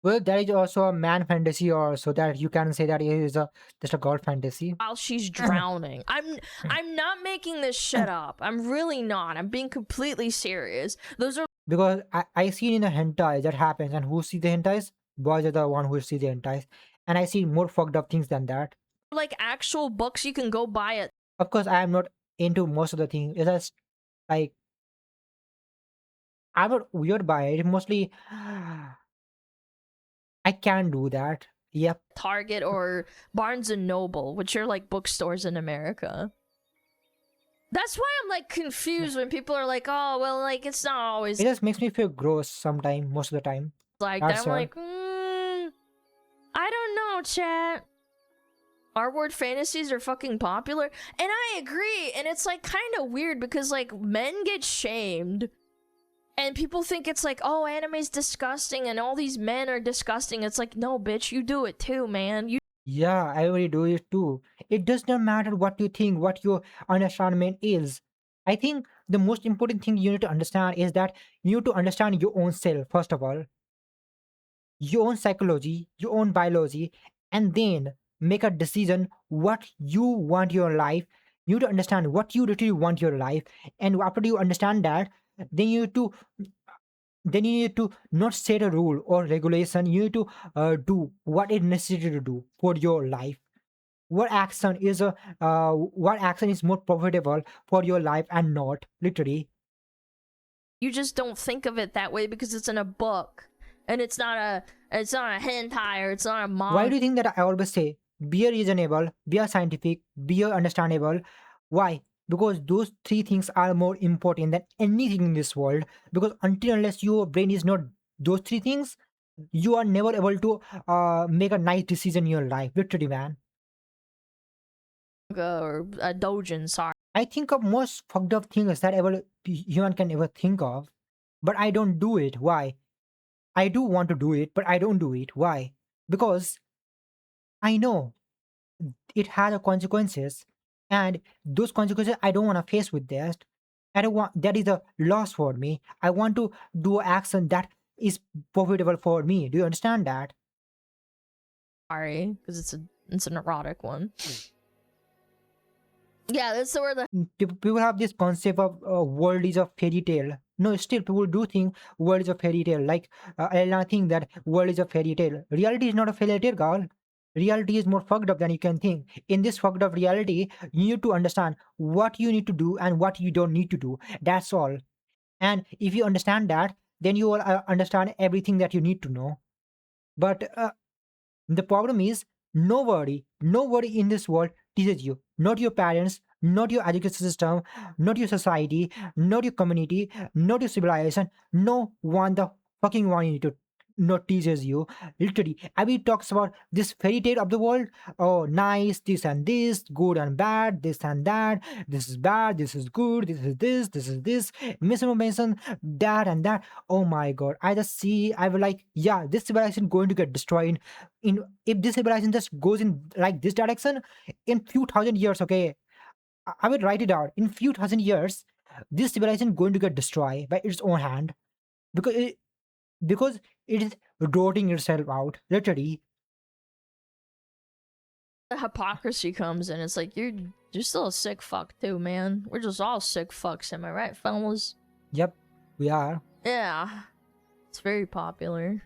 Well, there is also a man fantasy, also that you can say that it is just a god fantasy. while she's drowning. I'm not making this shit up. I'm really not. I'm being completely serious. Those are Because I seen in the hentai that happens, and who see the hentais? Boys are the one who see the hentais, and I see more fucked up things than that. like actual books you can go buy at Of course, I am not into most of the things. It's just like I'm not weird by it. Mostly, I can do that. Yep. Target or Barnes and Noble, which are like bookstores in America. That's why I'm like confused when people are like, oh, well, like it's not always It just makes me feel gross sometimes, most of the time. like that. That's I'm all. like, I don't know, chat. R-word fantasies are fucking popular, and I agree, and it's like kind of weird because like men get shamed and people think it's like, oh, anime's disgusting and all these men are disgusting. It's like, no, bitch, you do it too, man. You Yeah, I already do it too. It does not matter what you think, what your understanding is. I think the most important thing you need to understand is that you need to understand your own self, first of all, your own psychology, your own biology, and then make a decision what you want your life. You need to understand what you literally want your life, and after you understand that, then you need to not set a rule or regulation. You need to do what is necessary to do for your life. What action is more profitable for your life and not literally. you just don't think of it that way because it's in a book and it's not a hentai or it's not a manga. Why do you think that I always say be reasonable, be scientific, be understandable? Why? Because those three things are more important than anything in this world. Because until unless your brain is not those three things, you are never able to make a nice decision in your life. Literally, man. Or a dojin, sorry. I think of most fucked up things that human can ever think of, but I don't do it. Why? I do want to do it, but I don't do it. Why? Because I know it has a consequences, and those consequences I don't want to face with that. I don't want that is a loss for me. I want to do action that is profitable for me. Do you understand that? Sorry, because it's an erotic one. Yeah, that's where the People have this concept of world is a fairy tale. No, still people do think world is a fairy tale. Like Elena think that world is a fairy tale. Reality is not a fairy tale, girl. Reality is more fucked up than you can think. In this fucked up reality, you need to understand what you need to do and what you don't need to do. That's all. And if you understand that, then you will understand everything that you need to know. But the problem is nobody in this world teaches you. Not your parents, not your education system, not your society, not your community, not your civilization. No one the fucking one you need to not teaches you. Literally, Abby talks about this fairy tale of the world. Oh, nice, this and this, good and bad, this and that. This is bad, this is good, this is this. Misinformation, that and that. Oh my god, I just see. I will like, yeah, this civilization going to get destroyed in if this civilization just goes in like this direction in few thousand years. Okay, I would write it out. In few thousand years, this civilization going to get destroyed by its own hand because because it is rotting itself out literally. The hypocrisy comes in. It's like you're still a sick fuck too, man. We're just all sick fucks, am I right, fellas? Yep, we are. Yeah. It's very popular.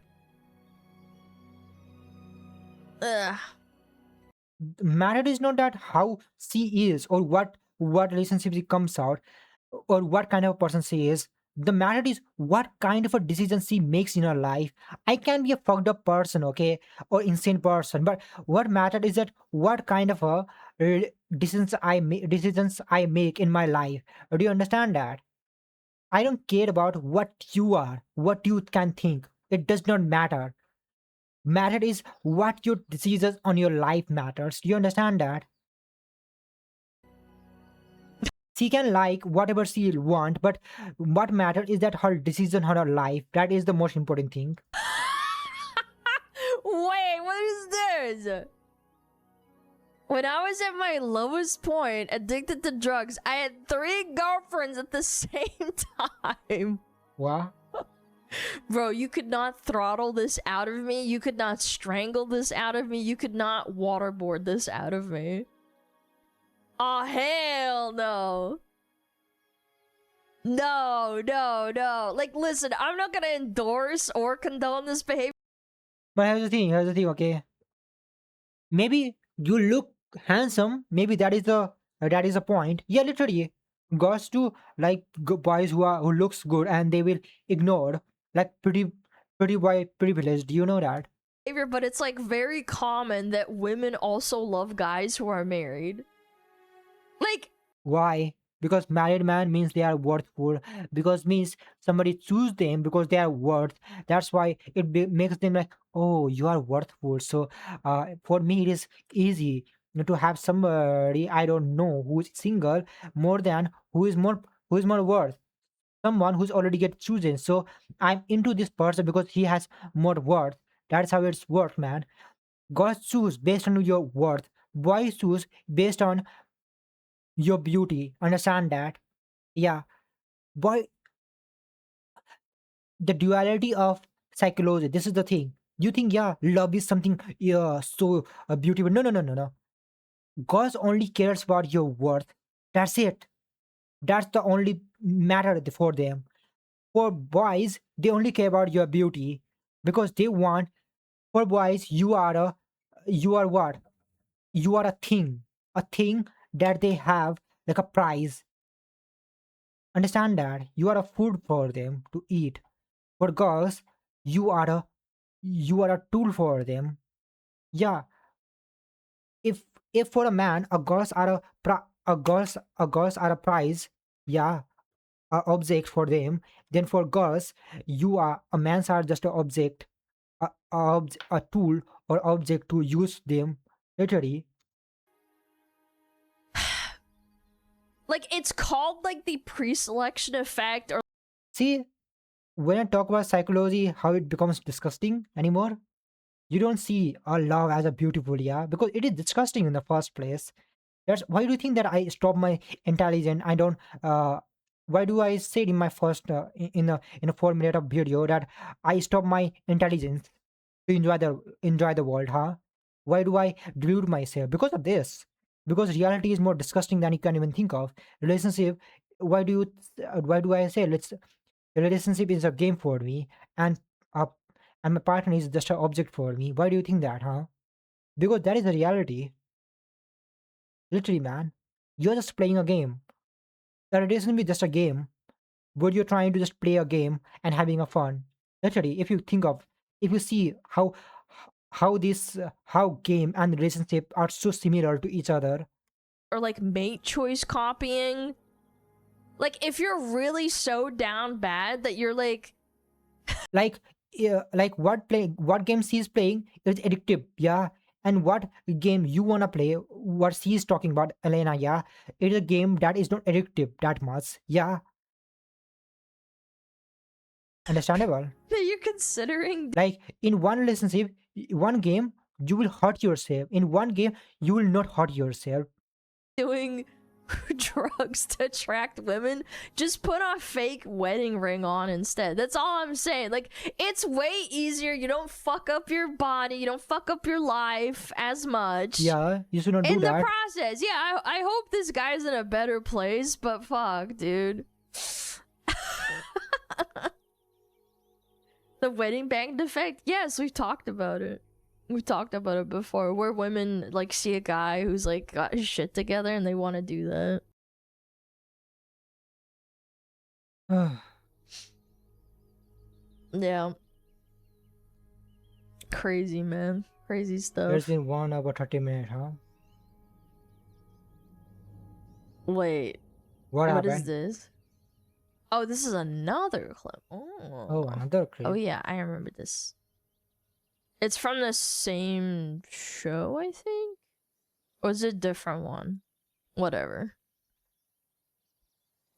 Ugh. Matter is not that how she is or what relationship she comes out or what kind of a person she is. The matter is what kind of a decision she makes in her life. I can be a fucked up person, okay, or insane person, but what matters is that what kind of a decisions I make in my life. Do you understand that? I don't care about what you are, what you can think. It does not matter. Matter is what your decisions on your life matters. Do you understand that? She can like whatever she want, but what matters is that her decision on her life. That is the most important thing. Wait, what is this? When I was at my lowest point, addicted to drugs, I had 3 girlfriends at the same time. What? Bro, you could not throttle this out of me. You could not strangle this out of me. You could not waterboard this out of me. Oh, hell no. No, no, no. Like, listen, I'm not gonna endorse or condone this behavior. But here's the thing, okay? Maybe you look handsome. Maybe that is a point. Yeah, literally, girls do like boys who looks good, and they will ignore like pretty boy privilege. Do you know that? But it's like very common that women also love guys who are married. Like, Why? Because married man means they are worthful. Because means somebody choose them because they are worth. That's why makes them like, oh, you are worthful. So, for me, it is easy to have somebody I don't know who is single more than who is more worth. Someone who's already get chosen. So I'm into this person because he has more worth. That's how it's worth, man. God choose based on your worth. Boys choose based on your beauty. Understand that? Yeah. Boy, the duality of psychology. This is the thing. You think, yeah, love is something, yeah, so beautiful. No, no, no, no, no. God only cares about your worth. That's it. That's the only matter for them. For boys, they only care about your beauty because they want. For boys, you are what? You are a thing that they have like a prize. Understand that you are a food for them to eat. For girls, you are a you are a tool for them. Yeah, if for a man, a girls are a girls are a prize. Yeah, a object for them. Then for girls, you are a man's are just a object, a tool or object to use them. Literally, like it's called like the pre-selection effect or see when I talk about psychology, how it becomes disgusting anymore. You don't see a love as a beautiful, yeah, because it is disgusting in the first place. That's why do you think that I stop my intelligence? I don't. Why do I say in my first in a 4 minute of video that I stop my intelligence to enjoy the world? Huh? Why do I delude myself? Because of this. Because reality is more disgusting than you can even think of. Relationship. Why do I say let's relationship is a game for me and uh, and my partner is just an object for me? Why do you think that? Huh? because that is the reality. Literally, man. You're just playing a game. The relationship is just a game, but you're trying to just play a game and having a fun. Literally, if you see how game and relationship are so similar to each other. Or like mate choice copying. Like if you're really so down bad that you're like, Like, what game she's playing is addictive, yeah. And what game you wanna play, what she's talking about, Elena, yeah, it is a game that is not addictive that much, yeah. Understandable. that you're considering Like in one relationship, one game you will hurt yourself. In one game you will not hurt yourself. doing drugs to attract women, just put a fake wedding ring on instead. That's all I'm saying. Like, it's way easier. You don't fuck up your body, you don't fuck up your life as much. Yeah, you should not do In the that. process, yeah, I hope this guy's in a better place, but fuck, dude. The wedding band defect? Yes, we've talked about it. We've talked about it before, where women like see a guy who's like got his shit together and they want to do that. Yeah. Crazy, man. Crazy stuff. There's been 1 hour 30 minutes, huh? Wait, What what is happened? this? Oh, this is another clip. Oh, Oh. another clip. Oh yeah, I remember this. It's from the same show, I think? Or is it a different one? Whatever.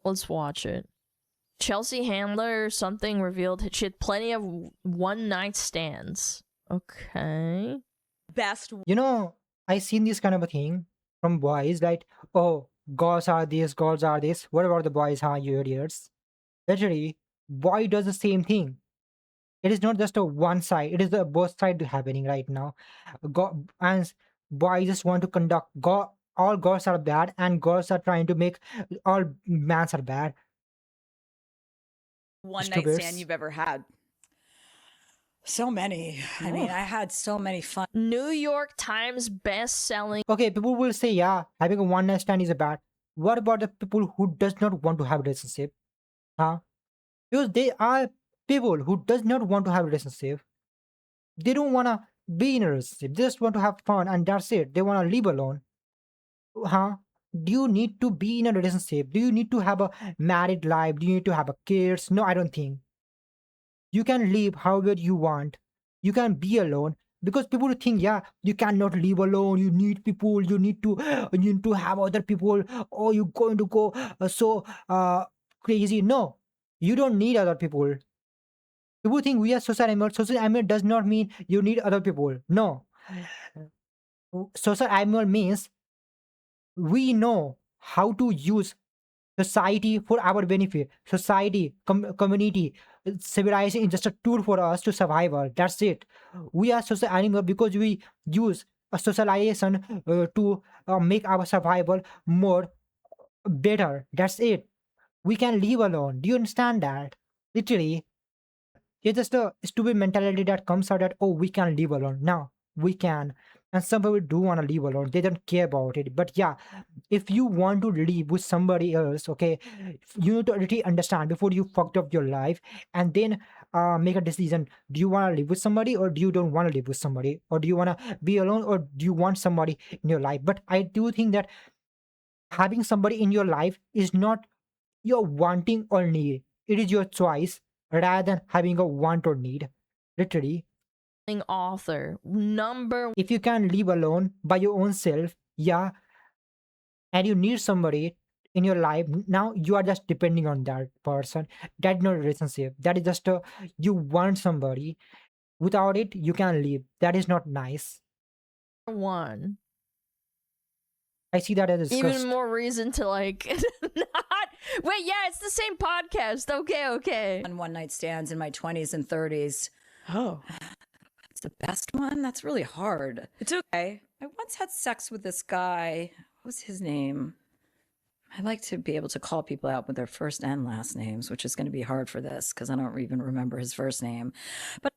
Let's watch it. Chelsea Handler or something revealed she had plenty of one-night stands. Okay. Best You know, I seen this kind of a thing from boys, like, oh, girls are this, girls are this. What about the boys, huh, you idiots? Literally, boy does the same thing. It is not just a one side, it is the both side happening right now. And boys just want to all girls are bad, and girls are trying to make all men are bad. one night Stupids. stand you've ever had? So many. I mean, I had so many fun. New York Times best-selling Okay, people will say, yeah, having a one night stand is a bad. What about the people who does not want to have a relationship? Huh? Because they are people who does not want to have a relationship. They don't want to be in a relationship. They just want to have fun and that's it. They want to live alone. Huh? Do you need to be in a relationship? Do you need to have a married life? Do you need to have a kids? No, I don't think. You can live however you want. You can be alone because people think, yeah, you cannot live alone. You need people. You need to have other people. Or you're going to go crazy. No, you don't need other people. People think we are social animals. Social animal does not mean you need other people. No. Social animal means we know how to use society for our benefit. Society, community, civilization is just a tool for us to survive. That's it. We are social animal because we use a socialization to make our survival more better. That's it. We can live alone. Do you understand that? Literally, it's just a stupid mentality that comes out that, oh, we can live alone. Now we can. And some people do want to live alone. They don't care about it. But yeah, if you want to live with somebody else, okay, you need to really understand before you fucked up your life and then make a decision. Do you want to live with somebody or do you don't want to live with somebody? Or do you want to be alone or do you want somebody in your life? But I do think that having somebody in your life is not your wanting or need. It is your choice rather than having a want or need. Literally, author. Number if you can live alone by your own self, yeah, and you need somebody in your life, now you are just depending on that person. That's not a relationship. That is just a you want somebody. Without it, you can live. That is not nice. one. I see that as disgust. Even more reason to like not wait, yeah, it's the same podcast. Okay. On one night stands in my 20s and 30s. Oh. It's the best one? That's really hard. It's okay. I once had sex with this guy. What was his name? I like to be able to call people out with their first and last names, which is going to be hard for this because I don't even remember his first name. But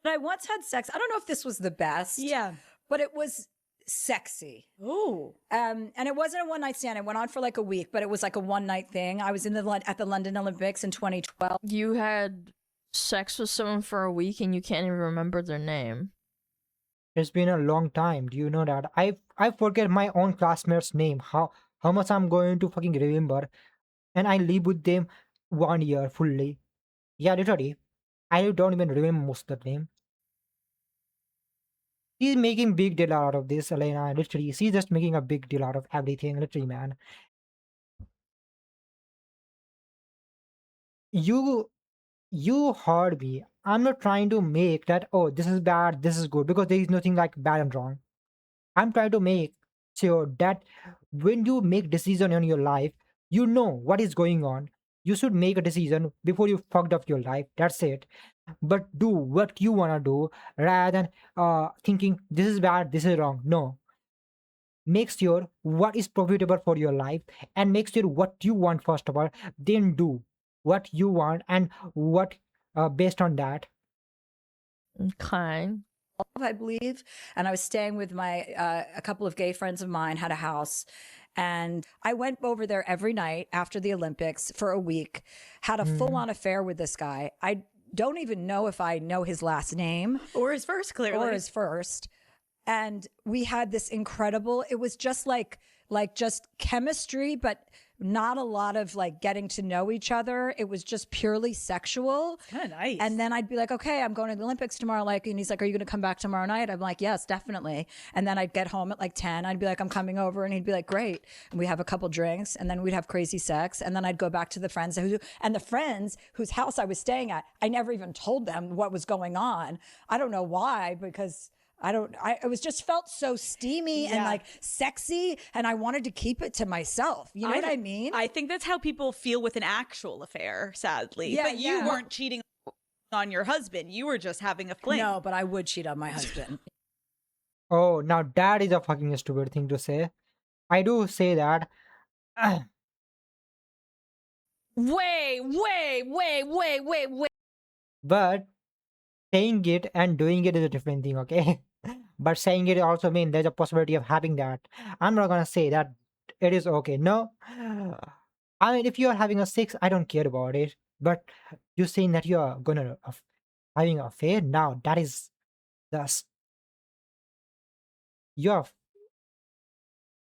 But I once had sex. I don't know if this was the best. Yeah. But it was sexy. Oh. And it wasn't a one night stand. It went on for like a week, but it was like a one night thing. I was at the London Olympics in 2012. You had sex with someone for a week and you can't even remember their name. It's been a long time. Do you know that? I forget my own classmate's name. How much I'm going to fucking remember, and I live with them 1 year fully. Yeah, literally. I don't even remember most of the name. She's making big deal out of this, Elena. Literally, she's just making a big deal out of everything. Literally, man. You you heard me. I'm not trying to make that. Oh, this is bad. This is good because there is nothing like bad and wrong. I'm trying to make sure that when you make decision in your life, you know what is going on. You should make a decision before you fucked up your life. That's it. But do what you wanna do rather than thinking this is bad, this is wrong. No. Make sure what is profitable for your life and make sure what you want first of all. Then do what you want and what based on that. Okay. I believe. And I was staying with my, a couple of gay friends of mine had a house. And I went over there every night after the Olympics for a week, had a full on affair with this guy. I don't even know if I know his last name Or his first, clearly. or his first. And we had this incredible, it was just like just chemistry, but not a lot of like getting to know each other. It was just purely sexual. Kind of nice. And then I'd be like, okay, I'm going to the Olympics tomorrow. Like, and he's like, are you going to come back tomorrow night? I'm like, yes, definitely. And then I'd get home at like 10. I'd be like, I'm coming over. And he'd be like, great. And we have a couple drinks and then we'd have crazy sex. And then I'd go back to the friends and the friends whose house I was staying at. I never even told them what was going on. I don't know why, because it was just felt so steamy and like sexy, and I wanted to keep it to myself. You know what I mean? I think that's how people feel with an actual affair, sadly. Yeah, but you yeah. weren't cheating on your husband. You were just having a fling. No, but I would cheat on my husband. Oh, now that is a fucking stupid thing to say. I do say that. Wait. But saying it and doing it is a different thing, okay? But saying it also means there's a possibility of having that. I'm not gonna say that it is okay. No. I mean, if you are having a sex, I don't care about it. But you saying that you are gonna having an affair now, that is thus you're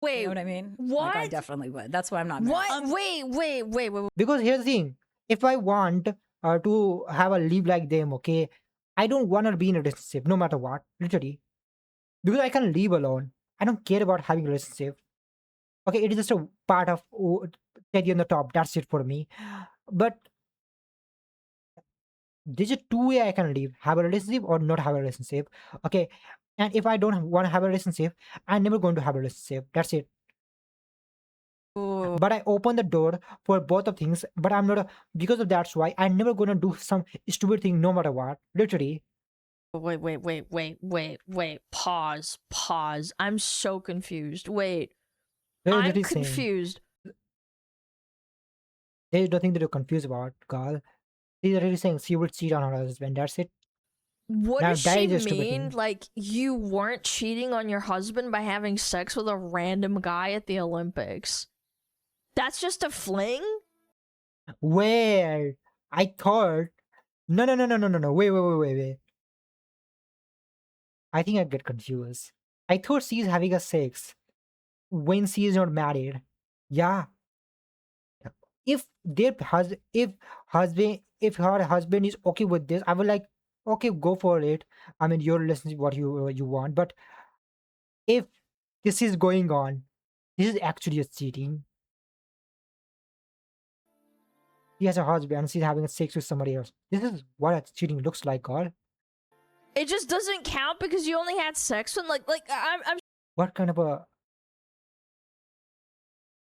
Wait. You know what I mean? What? Like, I definitely would. That's why I'm not married. What? Wait. because here's the thing. If I want to have a live like them, okay, I don't wanna be in a relationship no matter what, literally. Because I can live alone. I don't care about having a relationship. Okay, it is just a part of cherry on the top. That's it for me. But there's a two-way I can live: have a relationship or not have a relationship. Okay, and if I don't want to have a relationship, I'm never going to have a relationship. That's it. But I open the door for both of things. But I'm not because of that's why I'm never gonna do some stupid thing no matter what. Literally. Wait. Pause. I'm so confused. Wait. They're I'm literally saying, confused. there's nothing that you're confused about, girl. She's literally saying she would cheat on her husband. That's it. What Now, does that she is a stupid mean? thing. Like, you weren't cheating on your husband by having sex with a random guy at the Olympics? That's just a fling? Where I thought no. Wait. I think I get confused. I thought she's having a sex when she is not married. Yeah. If if her husband is okay with this, I would like okay, go for it. I mean, your relationship, what you want. But if this is going on, this is actually a cheating. She has a husband and she's having sex with somebody else. This is what a cheating looks like, girl. It just doesn't count because you only had sex when, I'm What kind of a...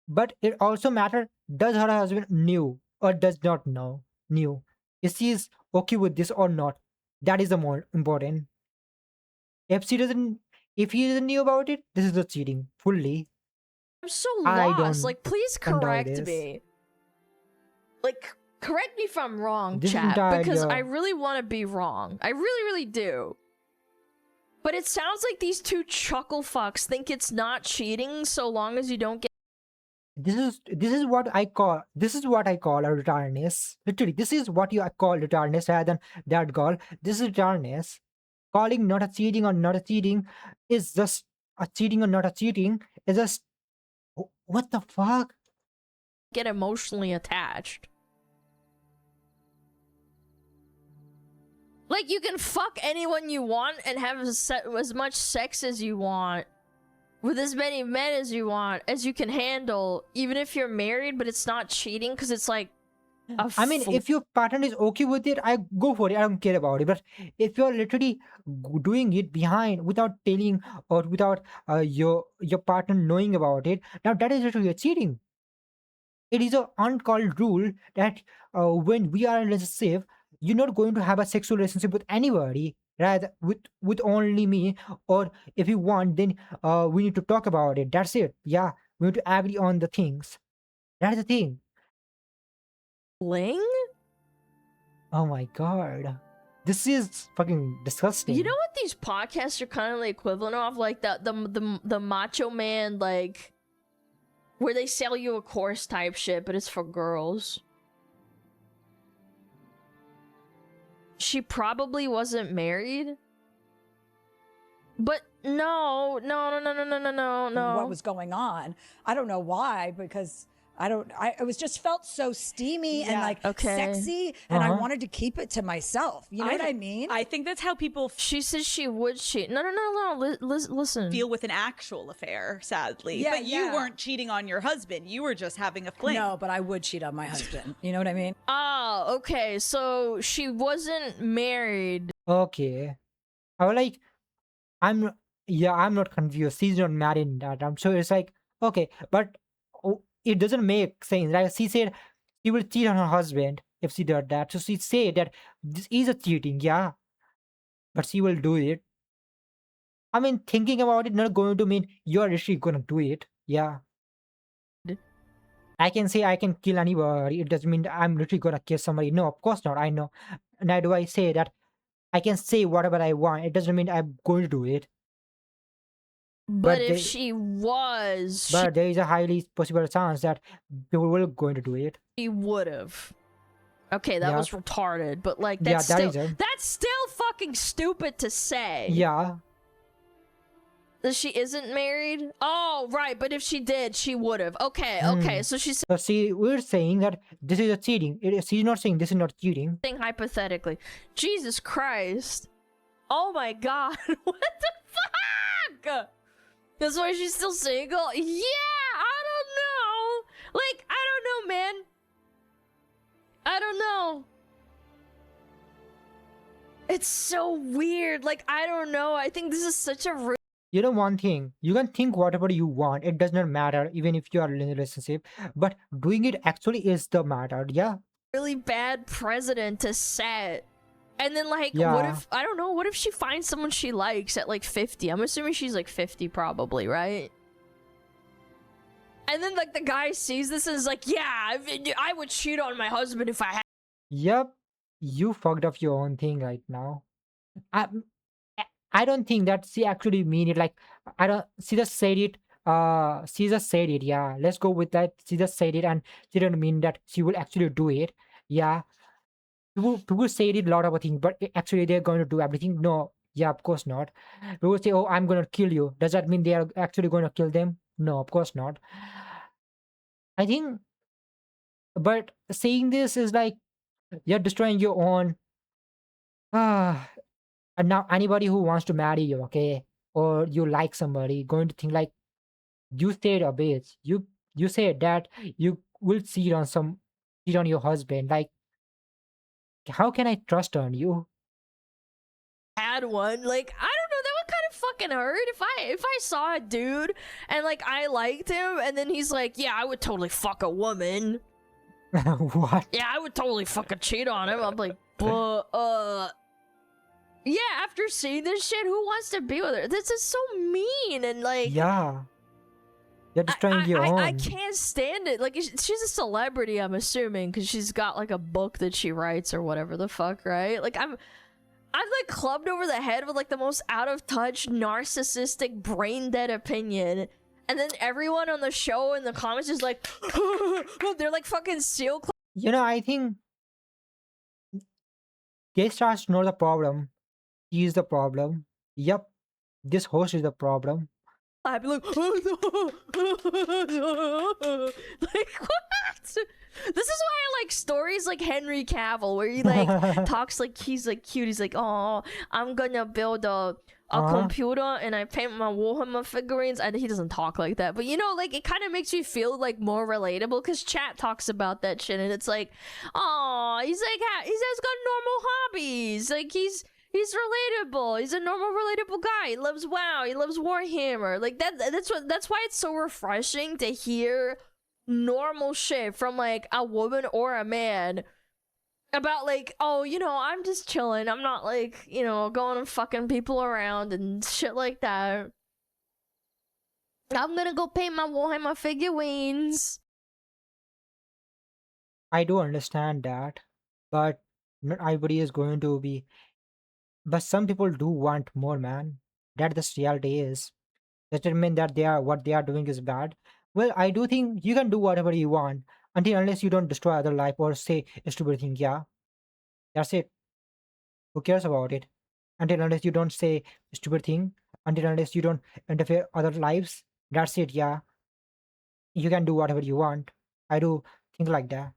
But it also matters, does her husband knew or does not know knew? Is she is okay with this or not? That is the more important. If she doesn't, if he doesn't knew about it, this is the cheating fully. so I lost. don't Like, please enjoy correct this. me. Like, Correct me if I'm wrong, This chat, entire, because yeah. I really want to be wrong. I really, really do. But it sounds like these two chuckle fucks think it's not cheating so long as you don't get This is what I call a retardedness. Literally, this is what you call retardedness rather than that girl. This is retardedness. Calling not a cheating or not a cheating is just a cheating or not a cheating is just what the fuck? emotionally attached. Like, you can fuck anyone you want and have as much sex as you want with as many men as you want, as you can handle, even if you're married, but it's not cheating because it's like I mean, if your partner is okay with it, I go for it. I don't care about it. But if you're literally doing it behind without telling or without your partner knowing about it, now that is literally cheating. It is an uncalled rule that when we are in a relationship, you're not going to have a sexual relationship with anybody, rather with only me. Or if you want, then we need to talk about it. That's it. Yeah, we need to agree on the things. That's the thing. fling. Oh my god. This is fucking disgusting. You know what these podcasts are kind of the equivalent of, like the Macho Man, like where they sell you a course type shit, but it's for girls. She probably wasn't married, but no. What was going on. I don't know why, because it was just felt so steamy and like sexy, and I wanted to keep it to myself. You know what I mean? I think that's how people She says she would cheat. No. Listen. feel with an actual affair, sadly. Yeah, but you yeah. weren't cheating on your husband. You were just having a fling. No, but I would cheat on my husband. You know what I mean? Oh, okay. So she wasn't married. Okay. I was like, I'm not confused. She's not married in that. I'm sure it's like, okay, but it doesn't make sense. Like she said she will cheat on her husband if she did that. So she said that this is a cheating, yeah. But she will do it. I mean, thinking about it not going to mean you're actually gonna do it. Yeah. I can say I can kill anybody. It doesn't mean I'm literally gonna kill somebody. No, of course not. I know. Neither do I say that I can say whatever I want. It doesn't mean I'm going to do it. But if she was, But there is a highly possible chance that people will going to do it. she would have. Okay, that Yeah. was retarded, but like Yeah, that's that still is a- that's still fucking stupid to say. Yeah. That she isn't married? Oh, right, but if she did, she would have. Okay, so she's So see, we're saying that this is a cheating. She's not saying this is not cheating. saying hypothetically. Jesus Christ. Oh my god. What the fuck? That's why she's still single? Yeah, I don't know. Like, I don't know, man. I don't know. It's so weird. Like, I don't know. I think this is such a You know one thing, you can think whatever you want. It does not matter even if you are in a relationship. But doing it actually is the matter. Yeah. really bad precedent to set. And then, like, what Yeah. if, I don't know, what if she finds someone she likes at like 50? I'm assuming she's like 50 probably, right? And then, like, the guy sees this and is like, yeah, I would cheat on my husband if I had. Yep. You fucked up your own thing right now. I don't think that she actually mean it. Like, I don't. She just said it. She just said it. Yeah. Let's go with that. She just said it, and she didn't mean that she will actually do it. Yeah. People say it a lot of things, but actually they're going to do everything. No. Yeah. Of course not. People say, "Oh, I'm going to kill you." Does that mean they are actually going to kill them? No. Of course not. I think. But saying this is like you're destroying your own. And now anybody who wants to marry you, okay, or you like somebody, going to think like you said a bitch. You said that you will cheat on your husband. Like, how can I trust on you? Had one, like, I don't know, that would kind of fucking hurt if I saw a dude and like I liked him and then he's like, yeah, I would totally fuck a woman. What? Yeah, I would totally fucking cheat on him. I'm like, but yeah, after seeing this shit, who wants to be with her? This is so mean and like, Yeah. You're destroying your I own. can't stand it. Like, she's a celebrity, I'm assuming, because she's got like a book that she writes or whatever the fuck, right? Like, I'm like clubbed over the head with like the most out of touch, narcissistic, brain dead opinion. And then everyone on the show in the comments is like, they're like fucking seal. I think they start to know the problem. He is the problem. Yep, this host is the problem. I'd be like, like what? This is why I like stories like Henry Cavill, where he like talks like he's like cute. He's like, oh, I'm gonna build a computer and I paint my Warhammer figurines. And he doesn't talk like that, but like it kind of makes me feel like more relatable because chat talks about that shit, and it's like, oh, he's like, he's got normal hobbies, like he's relatable. He's a normal, relatable guy. He loves WoW. He loves Warhammer. Like that's why it's so refreshing to hear normal shit from like a woman or a man about like, oh, I'm just chilling. I'm not like, going and fucking people around and shit like that. I'm gonna go paint my Warhammer figurines. I do understand that, but not everybody is going to be. But some people do want more, man. That the reality is. That doesn't mean that what they are doing is bad. Well, I do think you can do whatever you want until unless you don't destroy other life or say a stupid thing. Yeah, that's it. Who cares about it? Until unless you don't say a stupid thing, until unless you don't interfere other lives, that's it. Yeah, you can do whatever you want. I do think like that.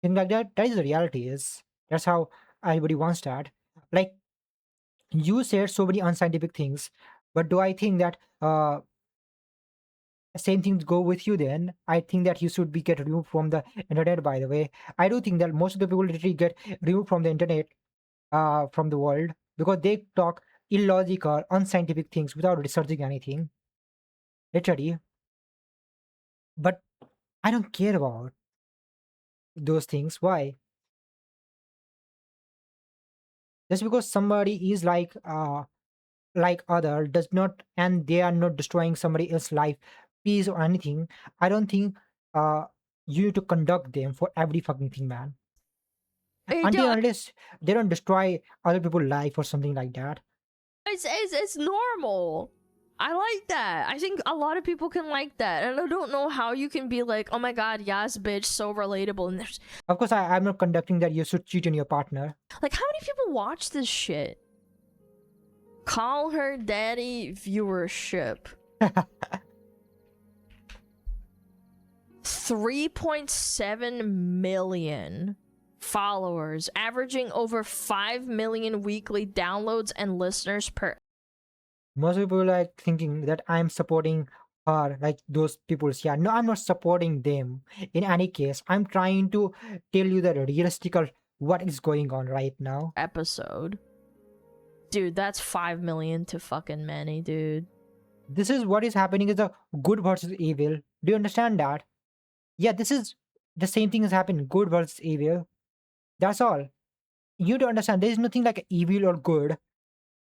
Think like that. That is the reality. Is that's how everybody wants that. Like you said so many unscientific things, but do I think that same things go with you? Then I think that you should be get removed from the internet. By the way, I do think that most of the people literally get removed from the internet, from the world, because they talk illogical, unscientific things without researching anything, literally. But I don't care about those things. Why? Just because somebody is like other does not, and they are not destroying somebody else's life, peace or anything. I don't think uh you need to conduct them for every fucking thing, man. Until unless they don't destroy other people's life or something like that. It's normal. I like that. I think a lot of people can like that, and I don't know how you can be like, oh my god, yes, bitch, so relatable. And there's, of course, I'm not conducting that you should cheat on your partner. Like, how many people watch this shit? Call her daddy viewership. 3.7 million followers, averaging over 5 million weekly downloads and listeners per. Most people like thinking that I'm supporting her, like those people. Yeah, no, I'm not supporting them. In any case, I'm trying to tell you the realistical what is going on right now. Episode. Dude, that's 5 million to fucking many, dude. This is what is happening, is the good versus evil. Do you understand that? Yeah, this is the same thing is happening, good versus evil. That's all. You don't understand. There is nothing like evil or good.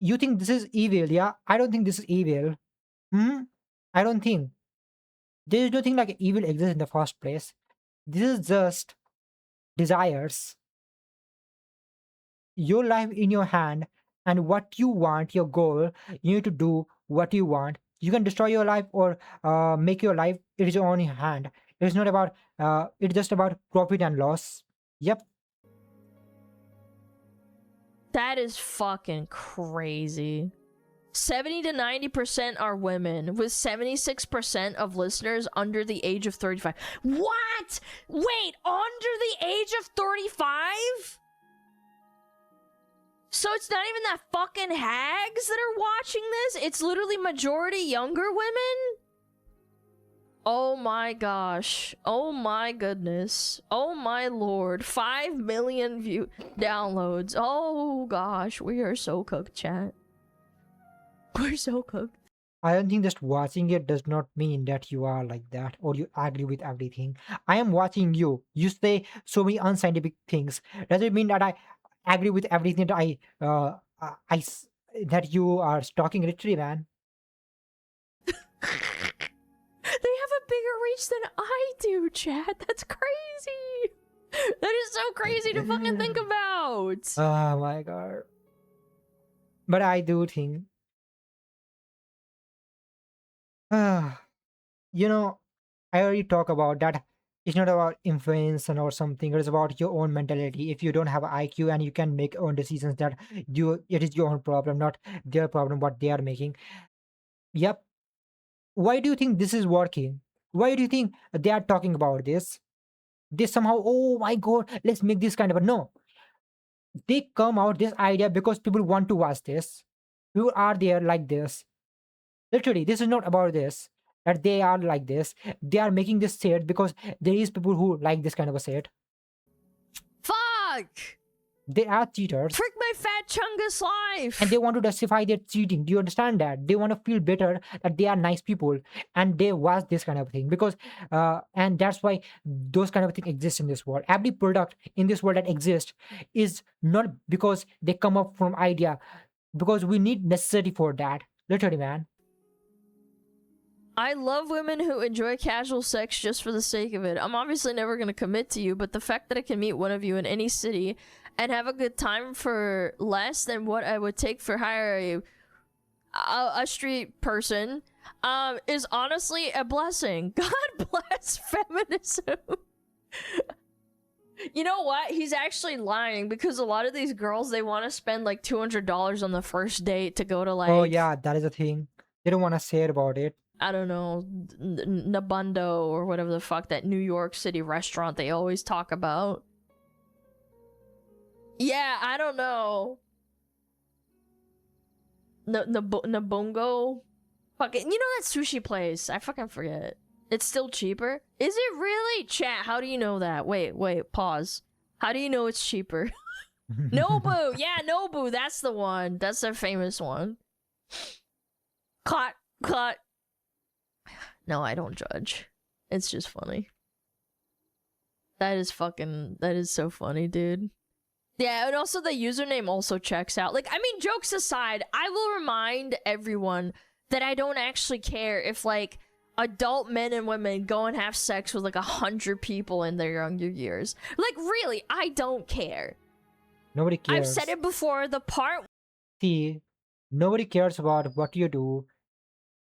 You think this is evil, yeah? I don't think this is evil. I don't think. There is nothing like evil exists in the first place. This is just desires. Your life in your hand, and what you want, your goal, you need to do what you want. You can destroy your life or make your life. It is on your hand. It's not about, it's just about profit and loss. Yep. That is fucking crazy. 70 to 90% are women, with 76% of listeners under the age of 35. What? Wait, under the age of 35? So it's not even that fucking hags that are watching this? It's literally majority younger women? Oh my gosh. Oh my goodness. Oh my lord. 5 million downloads. Oh gosh. We are so cooked, chat. We're so cooked. I don't think just watching it does not mean that you are like that or you agree with everything. I am watching you. You say so many unscientific things. Does it mean that I agree with everything that that you are talking literally, man? They have bigger reach than I do, chat. That's crazy. That is so crazy to fucking think about. Oh my god. But I do think, you know, I already talked about that. It's not about influence and or something. It's about your own mentality. If you don't have IQ and you can make own decisions, that it is your own problem, not their problem. What they are making. Yep. Why do you think this is working? Why do you think they are talking about this? They somehow, oh my god, let's make this kind of a no. They come out this idea because people want to watch this. People are there like this. Literally, this is not about this. That they are like this. They are making this set because there is people who like this kind of a set. Fuck! They are cheaters. Frick my fat chungus life! And they want to justify their cheating. Do you understand that? They want to feel better that they are nice people and they watch this kind of thing because and that's why those kind of things exist in this world. Every product in this world that exists is not because they come up from idea, because we need necessity for that. Literally, man. I love women who enjoy casual sex just for the sake of it. I'm obviously never going to commit to you, but the fact that I can meet one of you in any city and have a good time for less than what I would take for hire a street person is honestly a blessing. God bless feminism. You know what? He's actually lying because a lot of these girls, they want to spend like $200 on the first date to go to like... Oh yeah, that is a thing. They don't want to say about it. I don't know, Nabundo or whatever the fuck, that New York City restaurant they always talk about. Yeah, I don't know. Nabongo? Fucking, you know that sushi place? I fucking forget. It's still cheaper? Is it really? Chat, how do you know that? Wait, pause. How do you know it's cheaper? Nobu! Yeah, Nobu, that's the one. That's their famous one. Cut. No, I don't judge. It's just funny. That is so funny, dude. Yeah, and also the username also checks out. Like, I mean, jokes aside, I will remind everyone that I don't actually care if, like, adult men and women go and have sex with, like, 100 people in their younger years. Like, really, I don't care. Nobody cares. I've said it before, the part... See, nobody cares about what you do.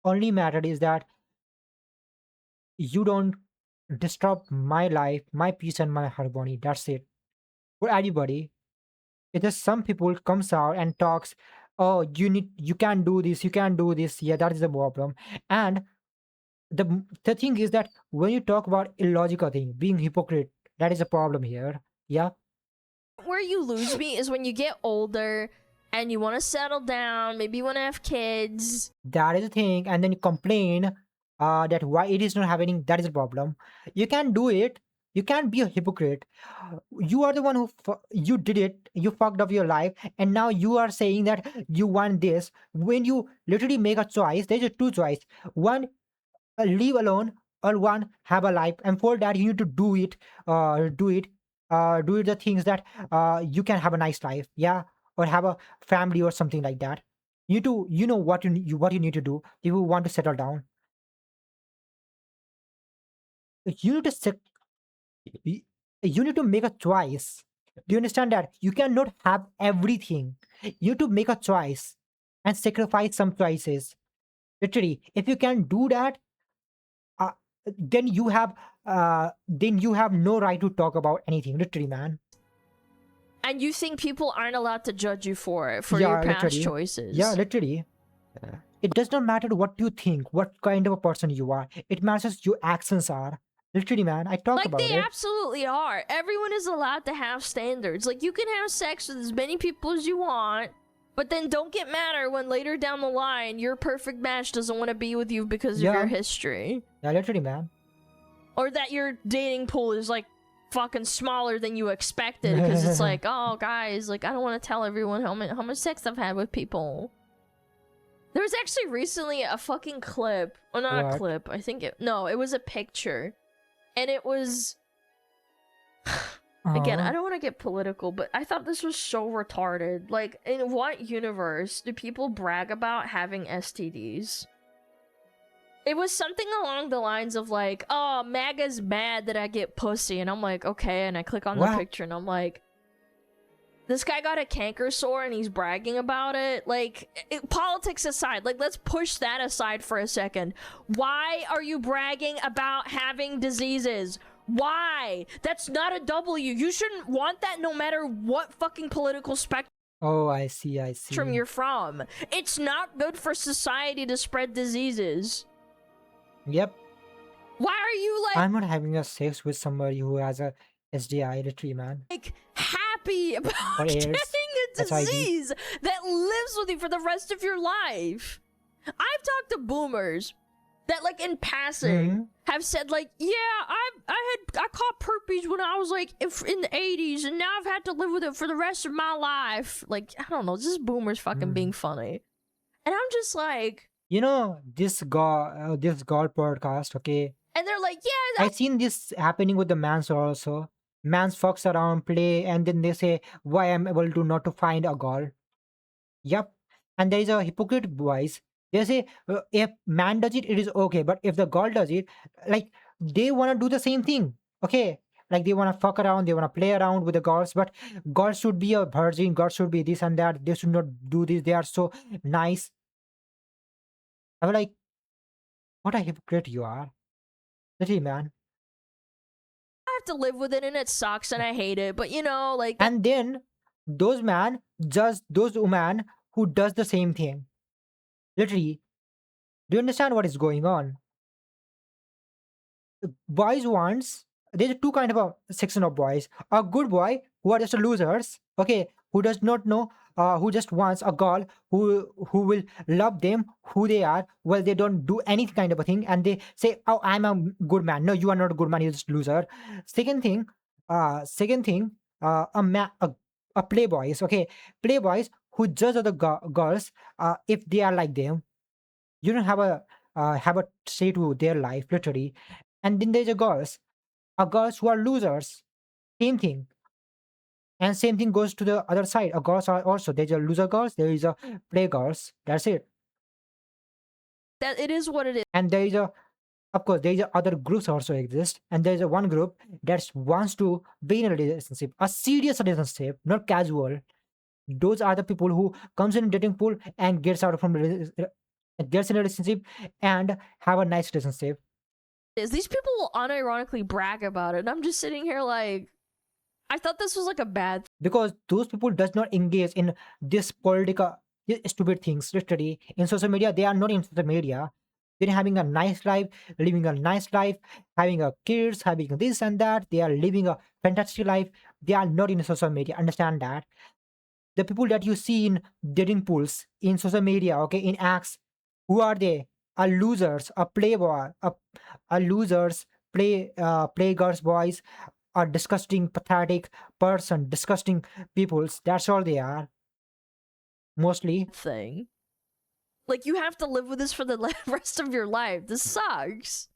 Only matter is that you don't disturb my life, my peace and my harmony. That's it. For everybody. It is some people comes out and talks, oh, you can't do this, you can't do this. Yeah, that is the problem. And the thing is that when you talk about illogical thing, being hypocrite, that is a problem here. Yeah. Where you lose me is when you get older and you want to settle down, maybe you want to have kids. That is the thing. And then you complain that why it is not happening. That is a problem. You can do it. You can't be a hypocrite. You are the one who you did it. You fucked up your life, and now you are saying that you want this. When you literally make a choice, there's a two choice. One, leave alone, or one, have a life. And for that, you need to do it. Do the things that you can have a nice life. Yeah, or have a family or something like that. You know what you need to do if you want to settle down. You need to you need to make a choice. Do you understand that? You cannot have everything. You need to make a choice and sacrifice some choices. Literally, if you can do that, uh, then you have no right to talk about anything. Literally, man. And you think people aren't allowed to judge you for it, for Yeah, your past literally. choices? Yeah, literally. It does not matter what you think, what kind of a person you are. It matters your actions are. Literally, man, I talk Like, about they it. absolutely are. Everyone is allowed to have standards. Like, you can have sex with as many people as you want, but then don't get madder when later down the line your perfect match doesn't want to be with you because of your history. Yeah, literally, man. Or that your dating pool is, like, fucking smaller than you expected because it's like, oh, guys, like, I don't want to tell everyone how much sex I've had with people. There was actually recently a fucking clip. Well, not a clip. I think it was a picture. And it was... Again, I don't want to get political, but I thought this was so retarded. Like, in what universe do people brag about having STDs? It was something along the lines of like, oh, MAGA's mad that I get pussy. And I'm like, okay. And I click on the picture and I'm like, this guy got a canker sore and he's bragging about it. Like, politics aside, like, let's push that aside for a second. Why are you bragging about having diseases? Why? That's not a W. You shouldn't want that no matter what fucking political spectrum Oh, I see. you're from. It's not good for society to spread diseases. Yep. Why are you like I'm not having a sex with somebody who has a SDI, literally, man. happy about Or AIDS, getting a HIV. disease that lives with you for the rest of your life? I've talked to boomers that, like, in passing, have said, like, yeah, I caught herpes when I was like in the 80s, and now I've had to live with it for the rest of my life. Like, I don't know, just boomers fucking being funny, and I'm just like, You know, this God podcast, okay? and they're like, yeah, I've seen this happening with the mans also. Mans fucks around, play, and then they say, why I'm able to not to find a girl. Yep. And there is a hypocrite voice. They say, if man does it, it is okay. But if the girl does it, like, they want to do the same thing. Okay. Like, they want to fuck around, they want to play around with the girls, but girls should be a virgin, girls should be this and that. They should not do this. They are so nice. I was like, what a hypocrite you are. Literally, man. I have to live with it, and it sucks, and I hate it. But you know, like, And then those woman who does the same thing. Literally, do you understand what is going on? Boys wants, there's two kind of a section of boys. A good boy who are just losers, okay, who does not know, who just wants a girl who will love them who they are. Well, they don't do any kind of a thing, and they say, oh, I'm a good man. No, you are not a good man, you're just a loser. Second thing, a playboys, okay, playboys who judge other girls if they are like them. You don't have a say to their life, literally. And then there's a girls who are losers. Same thing. And same thing goes to the other side. A girls are also, there's a loser girls, there is a play girls. That's it. that it is what it is. And there is of course, there is other groups also exist. And there is a one group that wants to be in a relationship, a serious relationship, not casual. Those are the people who comes in dating pool and gets out from gets in a relationship and have a nice relationship. These people will unironically brag about it, and I'm just sitting here like, I thought this was like a bad Because those people does not engage in this political stupid things. Literally, in social media, they are not in social media. They're having a nice life, living a nice life, having a kids, having this and that. They are living a fantastic life. They are not in social media. Understand that. The people that you see in dating pools, in social media, okay, in acts, who are they? Are losers, a playboy, a losers, play girls, boys, a disgusting, pathetic person, disgusting peoples. That's all they are. Mostly. thing. Like, you have to live with this for the rest of your life. This sucks.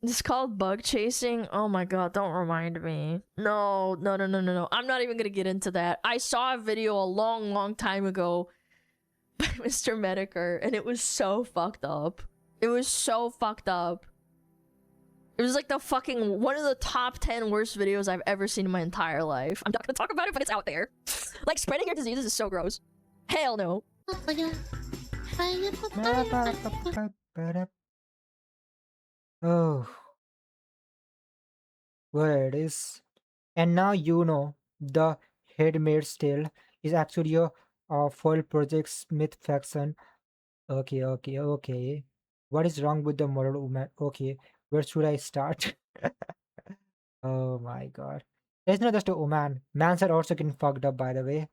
It's called bug chasing. Oh my god, don't remind me. No. I'm not even gonna get into that. I saw a video a long time ago by Mr. Medicare, and it was so fucked up. It was so fucked up. It was like the fucking one of the top 10 worst videos I've ever seen in my entire life. I'm not gonna talk about it, but it's out there. Like, spreading your diseases is so gross. Hell no. Oh, where it is. And now you know the Headmaid's Tale is actually a full Project Smith faction. Okay. What is wrong with the moral woman? Okay, where should I start? Oh my god. It's not just a woman. Mans are also getting fucked up, by the way.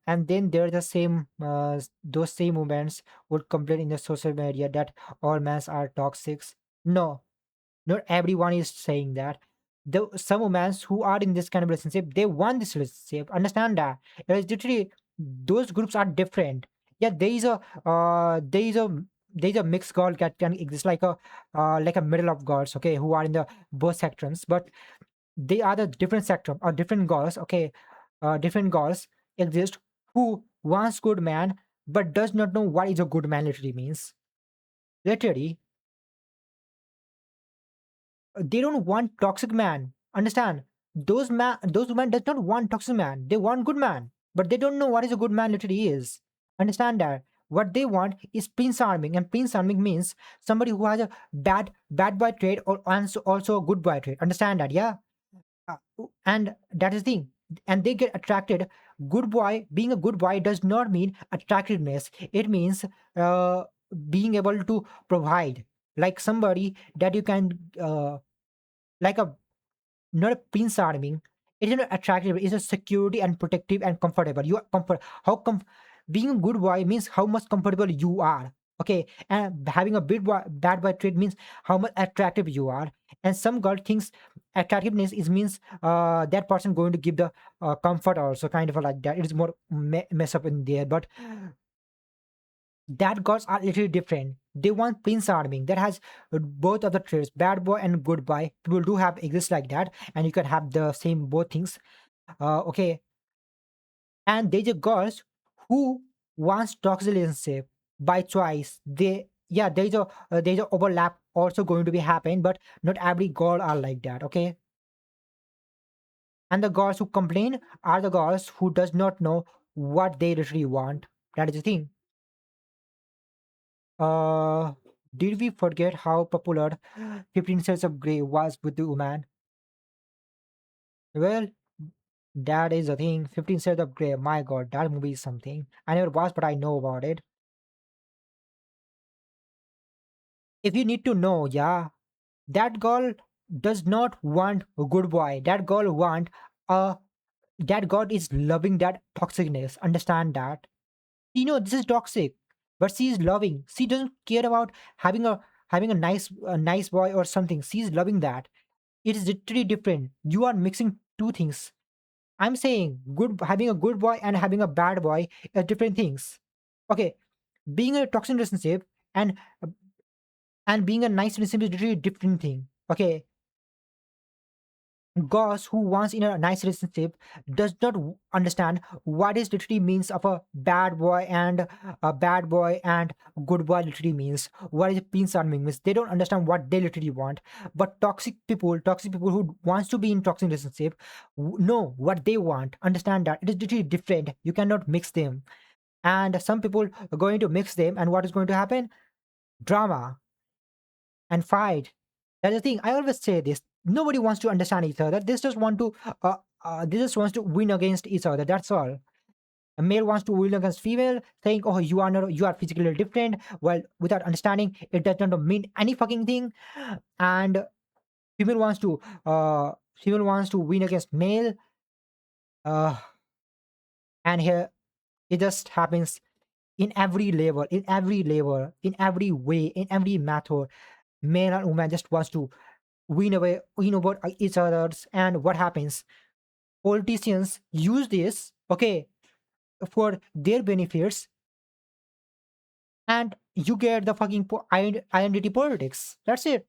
And then they're the same, those same women would complain in the social media that all men are toxic. No, not everyone is saying that. Some women who are in this kind of relationship, they want this relationship. Understand that. It is literally, those groups are different. Yeah, there is a mixed girl that can exist like a middle of girls, okay, who are in the both sections, but they are the different spectrum or different girls, okay, different girls exist who wants good man but does not know what is a good man literally means. Literally, they don't want toxic man. Understand? Those women does not want toxic man. They want good man, but they don't know what is a good man literally is. Understand that? What they want is Prince Charming, and Prince Charming means somebody who has a bad boy trait or also a good boy trait. Understand that? Yeah. Uh, and that is the thing. And they get attracted. Good boy, being a good boy does not mean attractiveness. It means uh, being able to provide, like somebody that you can, like a not a prince charming. It is not attractive. It's a security and protective and comfortable. You are comfort. Being a good boy means how much comfortable you are. Okay, and having a bad boy trait means how much attractive you are. And some girl thinks attractiveness is means that person going to give the comfort also, kind of like that. It is more mess up in there, but that gods are literally different. They want Prince Charming that has both of the traits, bad boy and good boy. People do have exist like that, and you can have the same both things. Okay, and there's a girls who wants toxic relationship by choice. There's a overlap also going to be happen, but not every girl are like that. Okay, and the girls who complain are the girls who does not know what they literally want. That is the thing. Uh, did we forget how popular 15 Shades of Grey was with the woman? Well, that is the thing. 15 Shades of Grey. My God, that movie is something. I never watched, but I know about it. If you need to know, yeah, that girl does not want a good boy. That girl want a that God is loving that toxicness. Understand that. She know this is toxic, but she is loving. She doesn't care about having a nice boy or something. She is loving that. It is literally different. You are mixing two things. I'm saying good having a good boy and having a bad boy are different things. Okay, being a toxic relationship and being a nice relationship is literally different thing. Okay, Goss, who wants in a nice relationship, does not understand what is literally means of a bad boy and good boy literally means. What is prince charming means. They don't understand what they literally want. But toxic people who wants to be in toxic relationship know what they want. Understand that it is literally different. You cannot mix them. And some people are going to mix them, and what is going to happen? Drama and fight. That's the thing. I always say this. Nobody wants to understand each other. They just wants to win against each other. That's all. A male wants to win against female, saying, "Oh, you are physically different." Well, without understanding, it does not mean any fucking thing. And female wants to win against male. Uh, and here it just happens in every way, in every method. Male and woman just wants to win over each others. And what happens? Politicians use this, okay, for their benefits, and you get the fucking identity politics. That's it.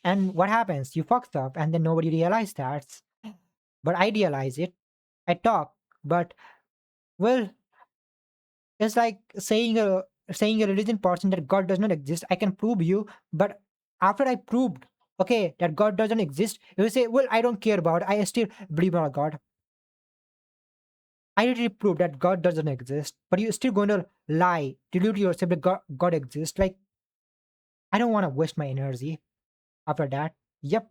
And what happens? You fucked up, and then nobody realized that. But I realize it. I talk, but well, it's like saying a religion person that God does not exist. I can prove you, but after I proved, okay, that God doesn't exist, you will say, well, I don't care about it. I still believe in God. I already proved that God doesn't exist, but you're still going to lie, delude yourself that God exists. Like, I don't want to waste my energy after that. Yep.